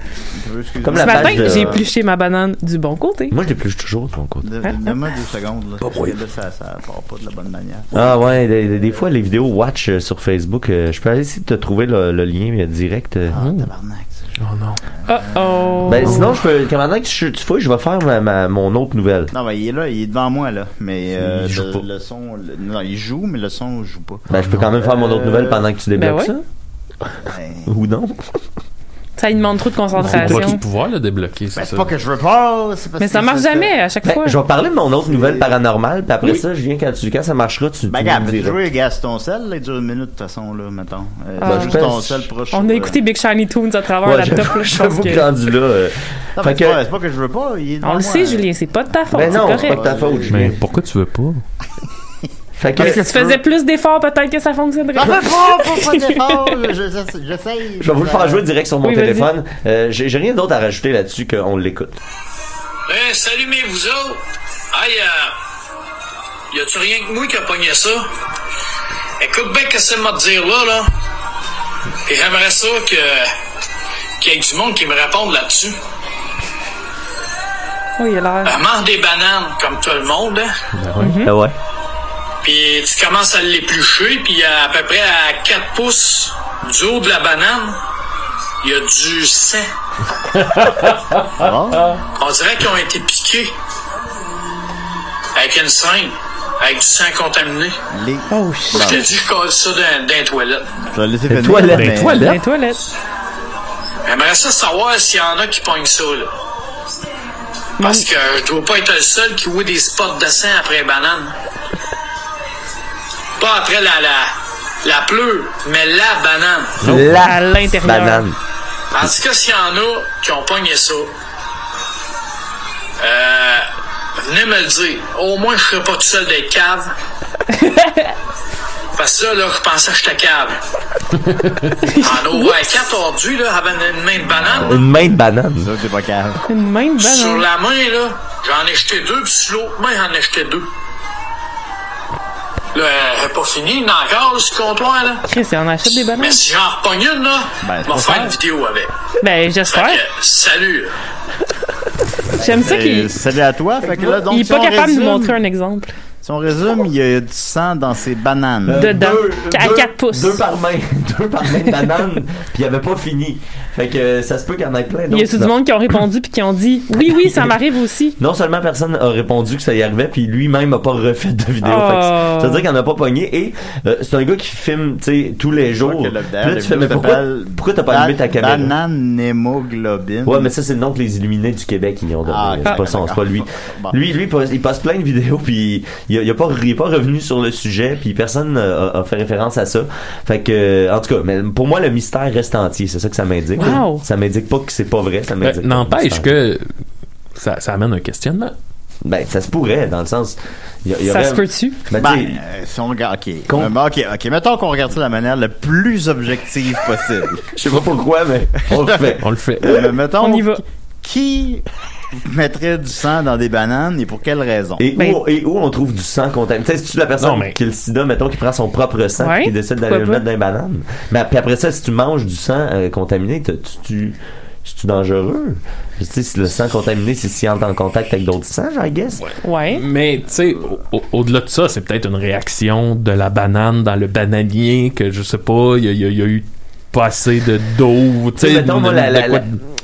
Comme ce matin, j'ai épluché ma banane du bon côté. Moi, je l'épluche toujours du bon côté. Donne-moi 2 secondes, là. Parce que là, ça part pas de la bonne manière. Ah ouais, des fois, les vidéos Watch sur Facebook, je peux aller essayer de te trouver le lien direct. Tabarnak. Oh non. Oh. Ben sinon, je peux. Quand tu fouilles, je vais faire mon autre nouvelle. Non, ben il est là, il est devant moi, là. Mais il joue pas. le son. Non, il joue, mais le son joue pas. Ben, je peux quand même faire mon autre nouvelle pendant que tu débloques ça. Ou non? Ça lui demande trop de concentration. On va pouvoir le débloquer, c'est pas que je veux pas. Mais ça marche jamais à chaque fois. Je vais parler de mon autre nouvelle paranormale, puis après ça, je viens quand ça marchera, tu me diras. Ben, jouer ton sel, là, il dure 1 minute de toute façon, là, mettons. Juste ton sel proche. On a écouté Big Shiny Toons à travers la laptop, là, je pense que... rendu là. C'est pas que je veux pas. On le sait, Julien, c'est pas de ta faute. Ben non, c'est pas de ta faute, Julien. Mais pourquoi tu veux pas? Fait que si tu faisais plus d'efforts, peut-être que ça fonctionnerait. J'en fais pas d'efforts, j'essaye. Je vais vous le faire jouer direct sur mon téléphone. J'ai rien d'autre à rajouter là-dessus qu'on l'écoute. Salut, mais vous autres. Hey, y a-tu rien que moi qui a pogné ça? Écoute bien qu'est-ce que ça m'a te dire là. Puis j'aimerais ça qu'il y ait du monde qui me réponde là-dessus. Oui, il a l'air. Mange des bananes comme tout le monde, hein? Ah ouais. Puis tu commences à l'éplucher, puis à peu près à 4 pouces du haut de la banane, il y a du sang. On dirait qu'ils ont été piqués avec une seringue, avec du sang contaminé. Oh shit. Je t'ai dit, je colle ça dans les toilettes. Je vais laisser Les toilettes. J'aimerais ça savoir s'il y en a qui pognent ça, là. Parce que je dois pas être le seul qui voit des spots de sang après les bananes. Pas après la pleure, mais la banane. À l'intérieur. Banane. En tout cas, s'il y en a qui ont pogné ça, venez me le dire. Au moins, je serai pas tout seul d'être cave. Parce que là, je pensais que j'étais cave. En aurait 4 ordus, là, avec une main de banane. Une main de banane. Ça, c'est pas cave. Une main de banane. Sur la main, là, j'en ai jeté 2, puis sur l'autre main, j'en ai jeté 2. Là, elle n'est pas finie, il y en a encore, ce comptoir, là. Chris, on achète des bananes. Mais si j'en repogne une, là, on va faire une vidéo avec. Ben, j'espère. Salut. J'aime ça qu'il... Salut à toi. Fait que là, donc, il est pas capable de nous montrer un exemple. Si on résume, il y a du sang dans ses bananes. Dedans. À 4 pouces. 2 par main. 2 par main de banane. Puis il avait pas fini. Fait que ça se peut qu'il y en ait plein d'autres. Il y a tout du monde qui ont répondu puis qui ont dit oui, ça m'arrive aussi. Non seulement personne a répondu que ça y arrivait, puis lui-même a pas refait de vidéo. Fait que ça veut dire qu'il en a pas pogné. Et c'est un gars qui filme, tu sais, tous les jours. Là, tu fais, mais pourquoi t'as pas allumé ta caméra? Banane hémoglobine. Ouais, mais ça, c'est le nom que les Illuminés du Québec ils ont donné. C'est pas son, c'est pas lui. Lui, il passe plein de vidéos, puis il est pas revenu sur le sujet, puis personne a fait référence à ça. Fait que, en tout cas, mais pour moi, le mystère reste entier. C'est ça que ça m'indique. Wow. Ça m'indique pas que c'est pas vrai. Ça m'indique n'empêche que ça amène un questionnement. Ben, ça se pourrait, dans le sens. Ça se peut-tu? Si on regarde, OK. Mettons qu'on regarde ça de la manière la plus objective possible. Je sais pas pourquoi, mais on le fait. On le fait. Mettons, on y va. Qui mettrait du sang dans des bananes et pour quelle raison? Et où on trouve du sang contaminé? Tu sais, c'est-tu la personne qui a le sida, mettons, qui prend son propre sang et qui décide d'aller le mettre dans les bananes? Mais puis après ça, si tu manges du sang contaminé, c'est-tu dangereux? Tu sais, si le sang contaminé, c'est s'il entre en contact avec d'autres sangs, I guess. Ouais. Mais, tu sais, au-delà de ça, c'est peut-être une réaction de la banane dans le bananier que, je sais pas, il y a eu pas assez d'eau, tu sais. Mettons, moi,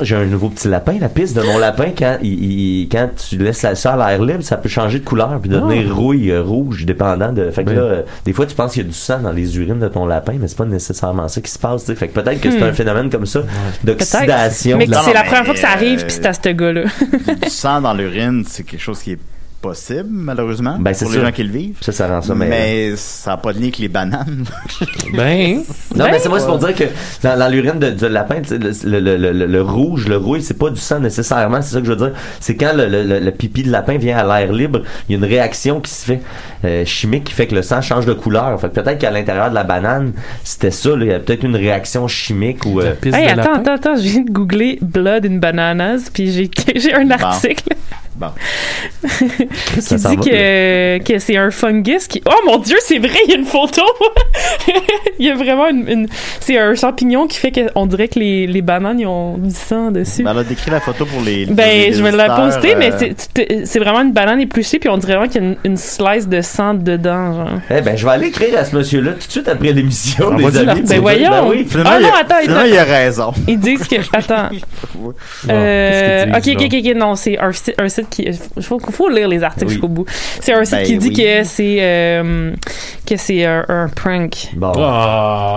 j'ai un nouveau petit lapin, la pisse de mon lapin, quand tu laisses ça à l'air libre, ça peut changer de couleur puis devenir rouge, dépendant de. Fait que là, des fois, tu penses qu'il y a du sang dans les urines de ton lapin, mais c'est pas nécessairement ça qui se passe, tu sais. Fait que peut-être que c'est un phénomène comme ça, d'oxydation. Mais c'est la première fois que ça arrive, puis c'est à ce gars-là. Du sang dans l'urine, c'est quelque chose qui est possible, malheureusement, pour les gens qui le vivent. Ça rend ça mais ça n'a pas de lien avec les bananes. Mais c'est moi, c'est pour dire que dans l'urine de lapin, le rouge, le rouille, c'est pas du sang nécessairement, c'est ça que je veux dire. C'est quand le pipi de lapin vient à l'air libre, il y a une réaction qui se fait chimique qui fait que le sang change de couleur. Fait que peut-être qu'à l'intérieur de la banane, c'était ça, là, il y a peut-être une réaction chimique ou attends, je viens de googler Blood in Bananas, puis j'ai un article. Bon. Qui dit que c'est un fungus qui... Oh mon Dieu, c'est vrai, il y a une photo! Il y a vraiment c'est un champignon qui fait qu'on dirait que les bananes, ils ont du sang dessus. Ben, elle a décrit la photo pour les je vais la poster, mais c'est vraiment une banane épluchée, puis on dirait vraiment qu'il y a une slice de sang dedans. Genre. Eh ben, je vais aller écrire à ce monsieur-là tout de suite après l'émission. Les amis, ben voyons! Ben oui. Attends. Il a raison. Ils disent que... Attends. OK, non, c'est un site qui... Il faut lire les articles jusqu'au bout. C'est un site qui dit que c'est un prank. Bon.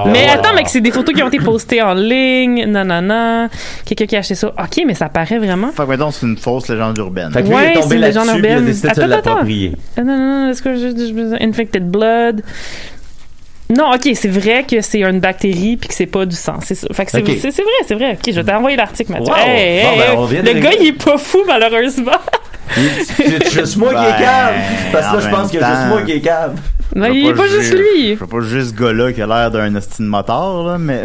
Mais attends, mais que c'est des photos qui ont été postées en ligne, nanana. Quelqu'un qui a acheté ça. OK, mais ça paraît vraiment. Fait que maintenant, c'est une fausse légende urbaine. Fait que lui, il est tombé là-dessus, il a décidé de l'approprier. Non, est-ce que j'ai Infected Blood? Non, OK, c'est vrai que c'est une bactérie puis que c'est pas du sang, c'est ça. Fait que c'est vrai. OK, je vais t'envoyer l'article, Mathieu. Wow. Le gars, il est pas fou, malheureusement. C'est juste moi qui est cave. Parce que là, je pense que c'est juste moi qui est cave. Non, il est pas juste lui. Je vois pas juste ce gars-là qui a l'air d'un hostie de moteur, là, mais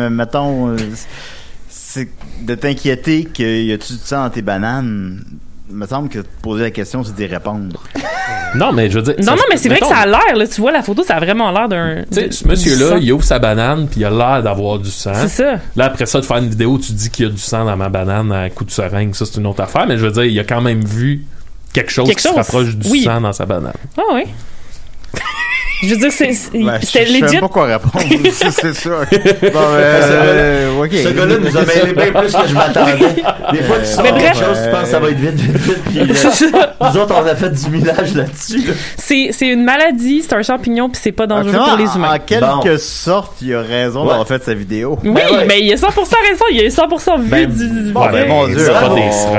mettons, c'est de t'inquiéter qu'il y a-tu du sang dans tes bananes. Il me semble que poser la question, c'est d'y répondre. Non, mais je veux dire... Non, mais c'est vrai que ça a l'air, là. Tu vois la photo, ça a vraiment l'air d'un... Tu sais, ce monsieur-là, il ouvre sa banane, puis il a l'air d'avoir du sang. C'est ça. Là, après ça, de faire une vidéo, tu dis qu'il y a du sang dans ma banane à coup de seringue. Ça, c'est une autre affaire. Mais je veux dire, il a quand même vu quelque chose qui se rapproche du sang dans sa banane. Ah oui. Je veux dire, c'était legit. Je sais pas quoi répondre. c'est ça. Bon, OK. Ce gars-là nous a mêlé bien plus que je m'attendais. Des fois, tu sors quelque chose, tu penses que ça va être vite. Puis nous autres, on a fait du millage là-dessus. C'est une maladie, c'est un champignon, puis c'est pas dangereux pour les humains. En quelque sorte, il a raison d'avoir fait sa vidéo. Oui, mais il a 100% raison. Il a 100% vu du... mon Dieu,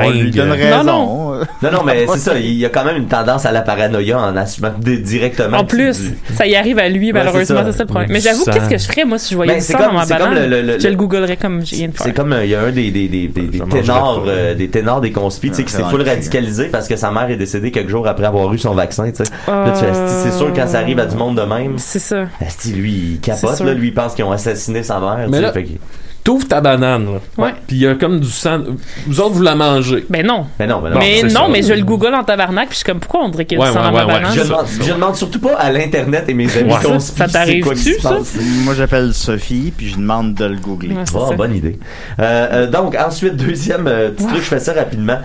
on lui donne raison. Non, mais c'est ça. Il y a quand même une tendance à la paranoïa en assumant directement. En plus, ça y arrive à lui, malheureusement, c'est ça le problème. Mais j'avoue, qu'est-ce que je ferais, moi, si je voyais du sang dans ma banane? Je le googlerais comme je viens de faire. C'est comme, il y a un des ténors des conspis, tu sais, qui s'est full radicalisé parce que sa mère est décédée quelques jours après avoir eu son vaccin, tu sais. Là, tu fais, c'est sûr, quand ça arrive à du monde de même. C'est ça. Lui, il capote, là, lui, il pense qu'ils ont assassiné sa mère, tu sais. T'ouvres ta banane, là. Ouais. Puis il y a comme du sang. Vous autres, vous la mangez. Ben non. Mais je le google en tabarnak, puis je suis comme, pourquoi on dirait qu'il y a du sang dans ma banane? Je demande surtout pas à l'Internet et mes amis ça t'arrive-tu, ça? Moi, j'appelle Sophie, puis je demande de le googler. Bonne idée. Donc, ensuite, deuxième petit truc, je fais ça rapidement.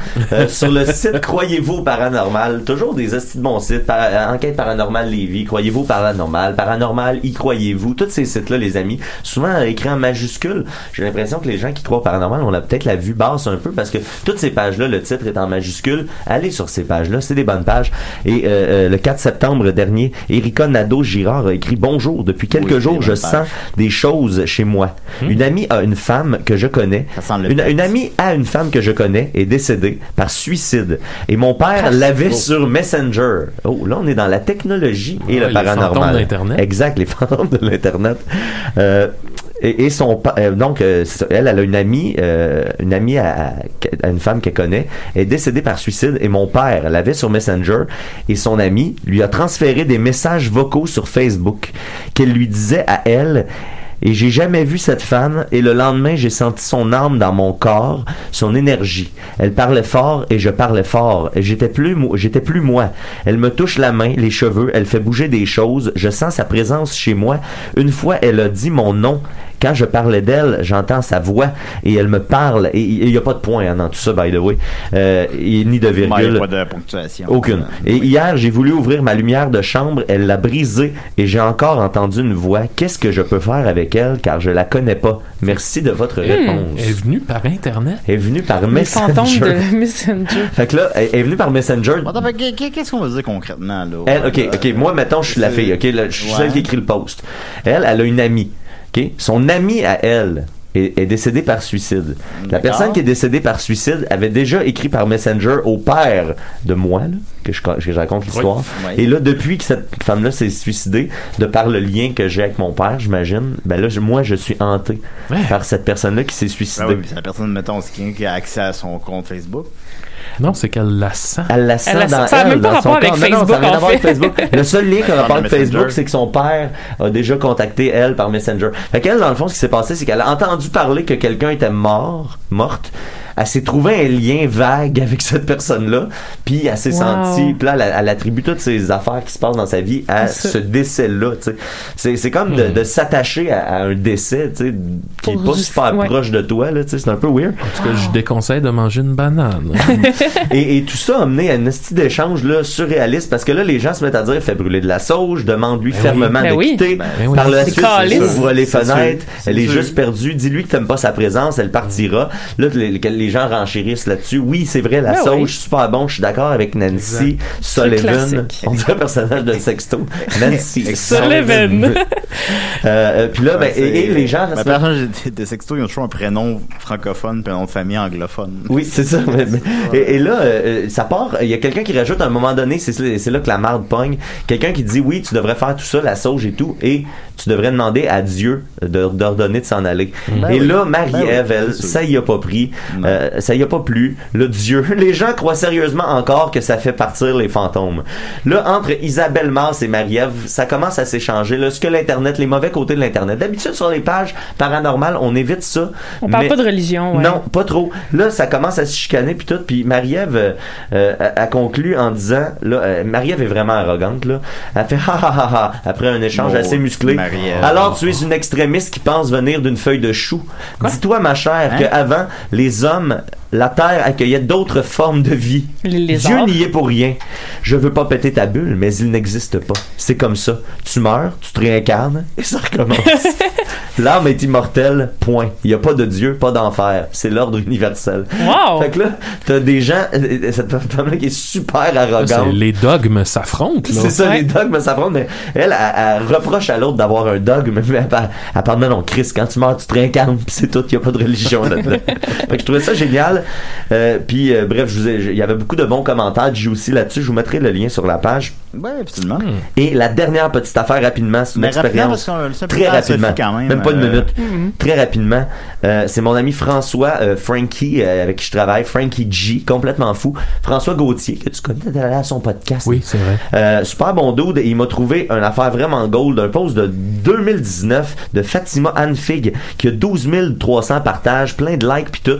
Sur le site Croyez-vous au paranormal, toujours des hosties de bons sites, Enquête paranormale Lévis, Croyez-vous au paranormal, y croyez-vous, tous ces sites-là, les amis, souvent écrits en majuscules. J'ai l'impression que les gens qui croient au paranormal, on a peut-être la vue basse un peu parce que toutes ces pages-là, le titre est en majuscule. Allez sur ces pages-là, c'est des bonnes pages. Et le 4 septembre dernier, Erika Nadeau-Girard a écrit « Bonjour, depuis quelques jours, je sens des choses chez moi. Une amie a une femme que je connais. Une amie a une femme que je connais est décédée par suicide. Et mon père l'avait sur Messenger. » Oh, là, on est dans la technologie et le paranormal. Les fantômes d'Internet. Exact, les fantômes de l'Internet. Et son donc elle a une amie à une femme qu'elle connaît est décédée par suicide et mon père l'avait sur Messenger et son ami lui a transféré des messages vocaux sur Facebook qu'elle lui disait à elle. Et j'ai jamais vu cette femme et le lendemain j'ai senti son âme dans mon corps, son énergie. Elle parlait fort et je parlais fort. Et j'étais plus moi. Elle me touche la main, les cheveux, elle fait bouger des choses. Je sens sa présence chez moi. Une fois elle a dit mon nom. Quand je parlais d'elle, j'entends sa voix et elle me parle. Et il n'y a pas de point dans tout ça, by the way. Ni de virgule. Il n'y a pas de ponctuation. Aucune. Et hier, j'ai voulu ouvrir ma lumière de chambre. Elle l'a brisée et j'ai encore entendu une voix. Qu'est-ce que je peux faire avec elle car je la connais pas? Merci de votre réponse. Elle est venue par Internet? Elle est venue par Messenger. Les fantômes de Messenger. Fait que là, elle est venue par Messenger. Attends, qu'est-ce qu'on va dire concrètement, là? Elle, OK. Moi, mettons, je suis la fille. OK, là, je suis celle qui écrit le post. Elle a une amie. Okay? Son amie à elle est décédée par suicide. La personne qui est décédée par suicide avait déjà écrit par Messenger au père de moi, là, que je raconte l'histoire. Oui. Et là, depuis que cette femme-là s'est suicidée, de par le lien que j'ai avec mon père, j'imagine, ben là, moi, je suis hanté par cette personne-là qui s'est suicidée. Ben oui, c'est la personne, mettons, qui a accès à son compte Facebook. Non, c'est qu'elle la sent. Elle la sent dans elle. Ça n'a même pas rapport avec Facebook. Non, ça n'a rien à voir avec Facebook. Le seul lien qui a rapport avec Facebook, c'est que son père a déjà contacté elle par Messenger. Fait qu'elle, dans le fond, ce qui s'est passé, c'est qu'elle a entendu parler que quelqu'un était morte. elle s'est trouvé un lien vague avec cette personne-là, puis elle s'est sentie, puis là, elle attribue toutes ces affaires qui se passent dans sa vie à ce décès-là, tu sais. C'est comme de s'attacher à un décès, tu sais, qui est pas super proche de toi, là, tu sais, c'est un peu weird. En tout cas, je déconseille de manger une banane. et tout ça a mené à une petite d'échange, là, surréaliste, parce que là, les gens se mettent à dire, fais brûler de la sauge, demande-lui fermement de quitter. Par la suite, ouvre les fenêtres, elle est juste perdue, dis-lui que t'aimes pas sa présence, elle partira. Là, les gens renchérissent là-dessus. Oui, c'est vrai, la sauge, super bon, je suis d'accord avec Nancy Sullivan. On dirait un personnage de Sexto. Nancy Sullivan. Puis là, et les gens... Les personnages de Sexto, ils ont toujours un prénom francophone puis un nom de famille anglophone. Oui, c'est ça. Et là, ça part, il y a quelqu'un qui rajoute à un moment donné, c'est là que la marde pogne, quelqu'un qui dit, oui, tu devrais faire tout ça, la sauge et tout, et tu devrais demander à Dieu d'ordonner de s'en aller. Et là, Marie-Ève, elle, ça y a pas pris, ça y a pas plu. Le Dieu, les gens croient sérieusement encore que ça fait partir les fantômes. Là, entre Isabelle Mars et Marie-Ève, ça commence à s'échanger. Là, ce que l'Internet, les mauvais côtés de l'Internet. D'habitude, sur les pages paranormales, on évite ça. On parle pas de religion. Ouais. Non, pas trop. Là, ça commence à se chicaner puis tout. Puis Marie-Ève a conclu en disant, là, Marie-Ève est vraiment arrogante, là. Elle fait ha ha ha ha après un échange assez musclé. Marie-Ève. Alors, tu es une extrémiste qui pense venir d'une feuille de chou. Quoi? Dis-toi, ma chère, qu'avant, les hommes, la Terre accueillait d'autres formes de vie. Dieu n'y est pour rien. Je veux pas péter ta bulle, mais il n'existe pas. C'est comme ça. Tu meurs, tu te réincarnes, et ça recommence. L'âme est immortelle, point. Il n'y a pas de Dieu, pas d'enfer. C'est l'ordre universel. Wow! Fait que là, t'as des gens, cette femme-là qui est super arrogante. Là, les dogmes s'affrontent, là. C'est ça, les dogmes s'affrontent, mais elle reproche à l'autre d'avoir un dogme, mais elle parle, non, Christ, quand tu meurs, tu te réincarnes, pis c'est tout, il n'y a pas de religion là-dedans. Fait que je trouvais ça génial. Puis bref, il y avait beaucoup de bons commentaires. J'ai aussi là-dessus, je vous mettrai le lien sur la page. Oui, absolument. Et la dernière petite affaire rapidement, c'est une expérience très rapidement, même pas une minute, très rapidement. C'est mon ami François Frankie avec qui je travaille, Frankie G, complètement fou. François Gauthier, que tu connais, t'es allé à son podcast. Oui, c'est vrai. Super bon dude, et il m'a trouvé une affaire vraiment gold, un post de 2019 de Fatima Anne Fig qui a 12 300 partages, plein de likes puis tout.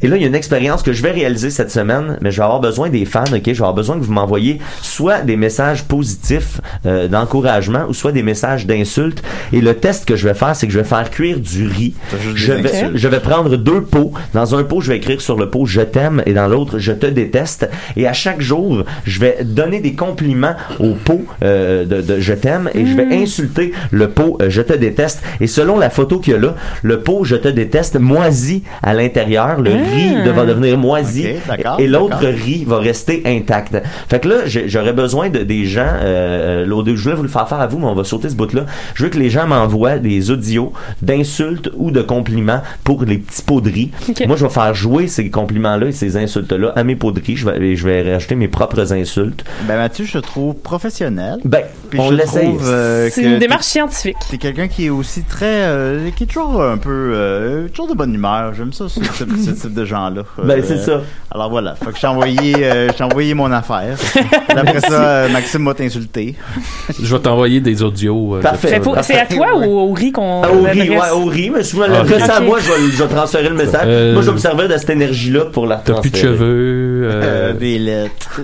Et là, il y a une expérience que je vais réaliser cette semaine, mais je vais avoir besoin des fans, ok? Je vais avoir besoin que vous m'envoyiez soit des messages positifs d'encouragement ou soit des messages d'insultes. Et le test que je vais faire, c'est que je vais faire cuire du riz. Je vais prendre 2 pots. Dans un pot, je vais écrire sur le pot « Je t'aime » et dans l'autre « Je te déteste ». Et à chaque jour, je vais donner des compliments au pot de « Je t'aime » et je vais insulter le pot « Je te déteste ». Et selon la photo qu'il y a là, le pot « Je te déteste » moisit à l'intérieur. Le riz va devenir moisi et l'autre riz va rester intact. Fait que là, j'aurais besoin des gens, je voulais vous le faire à vous, mais on va sauter ce bout-là. Je veux que les gens m'envoient des audios d'insultes ou de compliments pour les petits pots de riz. Moi, je vais faire jouer ces compliments-là et ces insultes-là à mes pots de riz. Je vais rajouter mes propres insultes. Ben Mathieu, je te trouve professionnel. Ben, on l'essaye. C'est une démarche scientifique. T'es quelqu'un qui est aussi très... qui est toujours un peu... toujours de bonne humeur. J'aime ça, ce type de gens-là. Ben, c'est ça. Alors voilà. Fait que je t'ai envoyé mon affaire. Après ça, Maxime m'a insulté. Je vais t'envoyer des audios. Parfait. C'est à toi ou au riz qu'on au riz, mais souvent, à moi, je vais transférer le message. Moi, je vais me servir de cette énergie-là pour la transférer. T'as plus de cheveux. Des lettres.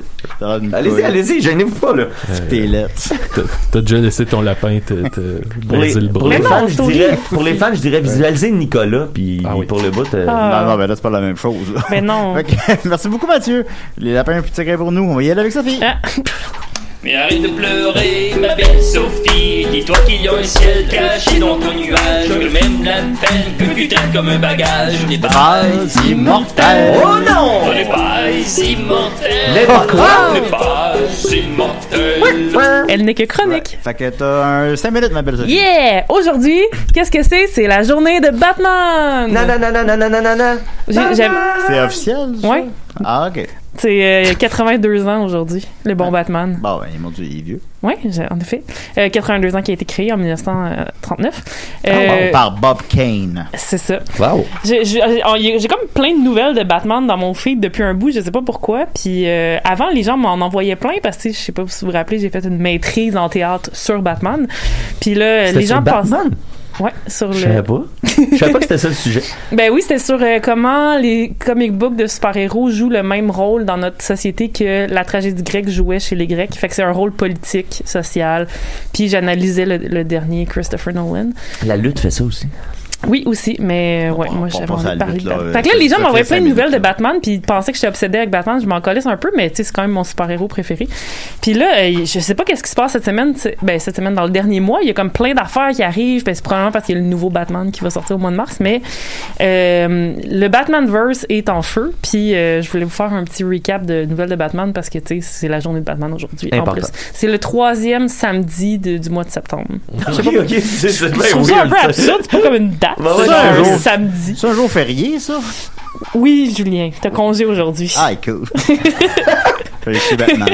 Allez-y, gênez-vous pas, là. Des lettres. T'as déjà laissé ton lapin te briser le bras. Pour les fans, je dirais visualiser Nicolas, puis pour le bout... Non, ben là, c'est pas la même chose. Mais non. Merci beaucoup, Mathieu. Les lapins plus secrets pour nous. On va y aller avec Sophie. Mais arrête de pleurer, ma belle Sophie. Dis-toi qu'il y a un ciel caché dans ton nuage. Que même la peine que tu traites comme un bagage n'est pas immortel. Oh non! On n'est pas immortel. Mais pourquoi? On n'est pas immortel. Elle n'est que chronique. Fait que t'as 5 minutes, ma belle Sophie. Yeah! Aujourd'hui, qu'est-ce que c'est? C'est la journée de Batman! Non. C'est officiel? Oui. Ah, ok. C'est 82 ans aujourd'hui, le bon Batman. Bon, mon Dieu, il est vieux. Oui, en effet. 82 ans qui a été créé en 1939. Par Bob Kane. C'est ça. Wow. J'ai comme plein de nouvelles de Batman dans mon feed depuis un bout, je sais pas pourquoi. Puis avant, les gens m'en envoyaient plein parce que je sais pas si vous vous rappelez, j'ai fait une maîtrise en théâtre sur Batman. Puis là, les gens pensent... Ouais, sur Je savais pas. Je savais pas que c'était ça le sujet. Ben oui, c'était sur comment les comic books de super-héros jouent le même rôle dans notre société que la tragédie grecque jouait chez les Grecs. Fait que c'est un rôle politique, social. Puis j'analysais le dernier Christopher Nolan. La lutte fait ça aussi. Oui, aussi, mais ouais, moi j'avais envie de parler de Batman. Fait que là, ça- les gens ça m'envoyaient fait plein de 5 nouvelles de minutes, là. Batman, puis ils pensaient que j'étais obsédée avec Batman. Je m'en collais un peu, mais tu sais, c'est quand même mon super-héros préféré. Puis là, je sais pas qu'est-ce qui se passe cette semaine. Cette semaine, dans le dernier mois, il y a comme plein d'affaires qui arrivent. Ben, c'est probablement parce qu'il y a le nouveau Batman qui va sortir au mois de mars, mais le Batmanverse est en feu. Puis je voulais vous faire un petit recap de nouvelles de Batman parce que tu sais, c'est la journée de Batman aujourd'hui. En plus, c'est le 3e samedi du mois de septembre. Je sais pas. Ok, c'est Je trouve ça un peu absurde. C'est pas comme une date. Ouais, c'est un jour. samedi. C'est un jour férié, ça? Oui, Julien, t'as congé aujourd'hui. Ah, cool. Je suis Batman.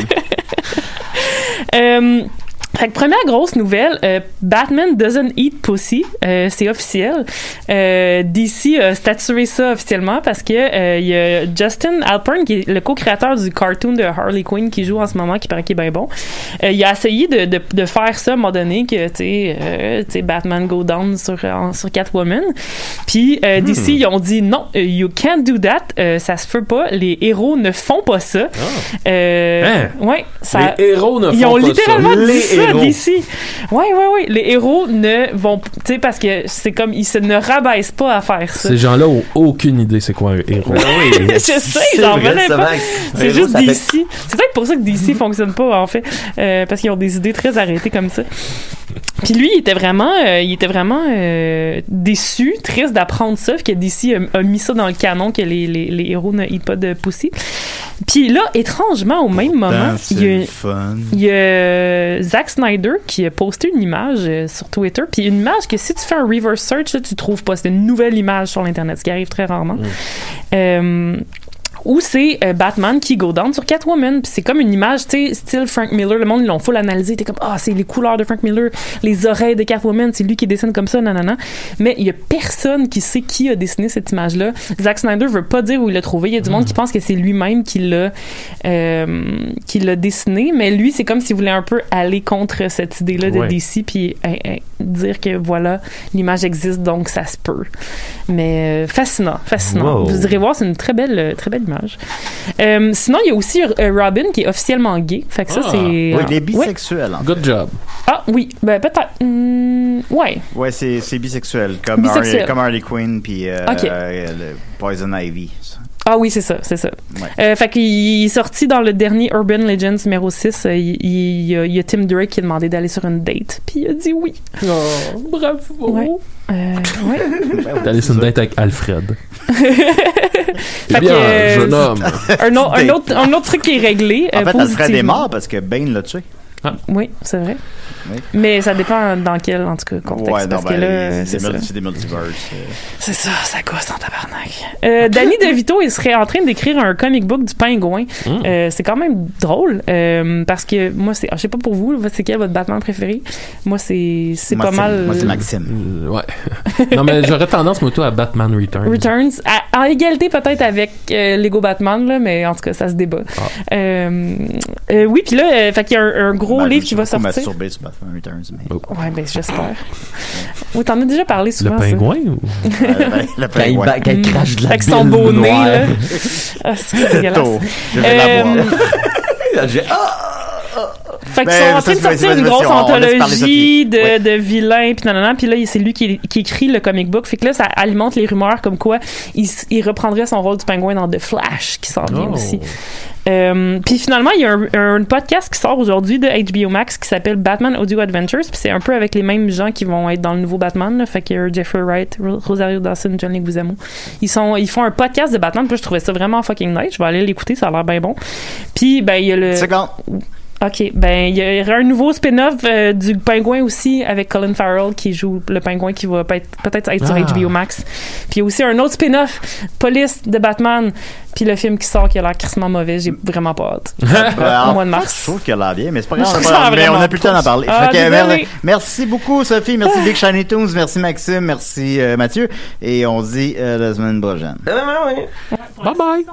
Fait que première grosse nouvelle, Batman doesn't eat pussy, c'est officiel. DC a statué ça officiellement parce que il y a Justin Alpern qui est le co-créateur du cartoon de Harley Quinn qui joue en ce moment, qui paraît qu'il est bien bon. Il a essayé de faire ça à un moment donné que tu sais Batman go down sur Catwoman. Puis DC ils ont dit non, you can't do that, ça se fait pas, les héros ne font pas ça. Ouais, ça les héros ne font pas ça. Ils ont littéralement dit ça héros. d'ici. Oui. Les héros ne vont... Tu sais, parce que c'est comme... Ils ne rabaissent pas à faire ça. Ces gens-là ont aucune idée c'est quoi un héros. Oui, je sais, j'en revenais pas. C'est juste DC. C'est peut-être pour ça que DC fonctionne pas, en fait. Parce qu'ils ont des idées très arrêtées comme ça. Puis lui, il était vraiment déçu, triste d'apprendre ça, que DC a mis ça dans le canon, que les héros ne eat pas de pussy. Puis là, étrangement, au même moment, il y a Zack Snyder qui a posté une image sur Twitter, puis une image que si tu fais un reverse search, là, tu trouves pas. C'est une nouvelle image sur l'Internet, ce qui arrive très rarement. Où c'est Batman qui go down sur Catwoman. Puis c'est comme une image, tu sais, style Frank Miller. Le monde, ils l'ont full analysé. T'es comme, c'est les couleurs de Frank Miller, les oreilles de Catwoman, c'est lui qui dessine comme ça, nanana. Mais il y a personne qui sait qui a dessiné cette image-là. Zack Snyder veut pas dire où il l'a trouvé. Il y a du monde qui pense que c'est lui-même qui l'a dessiné. Mais lui, c'est comme s'il voulait un peu aller contre cette idée-là de DC, puis dire que voilà, l'image existe, donc ça se peut. Mais fascinant. Wow. Vous irez voir, c'est une très belle image. Sinon, il y a aussi Robin qui est officiellement gay. Fait que ça, c'est... Oui, il est bisexuel. En fait. Good job. Ah oui, ben peut-être. Ouais. Ouais, c'est bisexuel. Comme Harley Quinn puis le Poison Ivy. Ça. Ah oui, c'est ça. Ouais. Fait qu'il est sorti dans le dernier Urban Legends numéro 6. Il y a Tim Drake qui a demandé d'aller sur une date. Puis il a dit oui. Oh, bravo. Ouais. D'aller sur une date avec Alfred. Fait bien, que, jeune homme. un autre truc qui est réglé. En fait, Alfred est positivement. mort parce que Bane l'a tué. Oui, c'est vrai. Oui. Mais ça dépend dans quel, en tout cas, contexte. Ouais, parce que là, c'est des multiverses. C'est ça, ça gosse en tabarnak. Danny DeVito, il serait en train d'écrire un comic book du Pingouin. C'est quand même drôle, parce que moi, je sais pas pour vous, c'est quel votre Batman préféré? Moi, c'est pas mal... Moi, c'est Maxime. Ouais. Non, mais j'aurais tendance, plutôt à Batman Returns. Returns, en égalité peut-être avec Lego Batman, là, mais en tout cas, ça se débat. Oui, puis là, fait qu'il y a un gros livre qui va sortir. Masturbé sur Batman Returns. Mais... Ouais, ben j'espère. Oui, t'en as déjà parlé souvent. Le pingouin ou? Le pingouin. Quand il crache de la avec son beau nez, là. Ah, c'est dégueulasse. Je vais l'avoir. Fait qu'ils sont en train de sortir une grosse anthologie de vilains puis nanana, puis là c'est lui qui écrit le comic book, fait que là ça alimente les rumeurs comme quoi il reprendrait son rôle du pingouin dans The Flash qui s'en vient aussi. Puis finalement il y a un podcast qui sort aujourd'hui de HBO Max qui s'appelle Batman Audio Adventures, puis c'est un peu avec les mêmes gens qui vont être dans le nouveau Batman là, fait qu'il y a Jeffrey Wright, Rosario Dawson, John Leguizamo. Ils font un podcast de Batman, puis je trouvais ça vraiment fucking nice, je vais aller l'écouter, ça a l'air bien bon. Puis ben il y a le OK, ben il y aura un nouveau spin-off du Pingouin aussi avec Colin Farrell qui joue le Pingouin qui va peut-être être sur HBO Max. Puis il y a aussi un autre spin-off, Police de Batman, puis le film qui sort qui a l'air crissement mauvais, j'ai vraiment pas hâte. Au mois de mars. Je trouve qu'il a l'air bien, mais c'est pas grave. Mais on a plus le temps d'en parler. Merci beaucoup Sophie, merci Big Shiny Toons, merci Maxime, merci Mathieu, et on se dit la semaine prochaine. Ouais. Bye bye.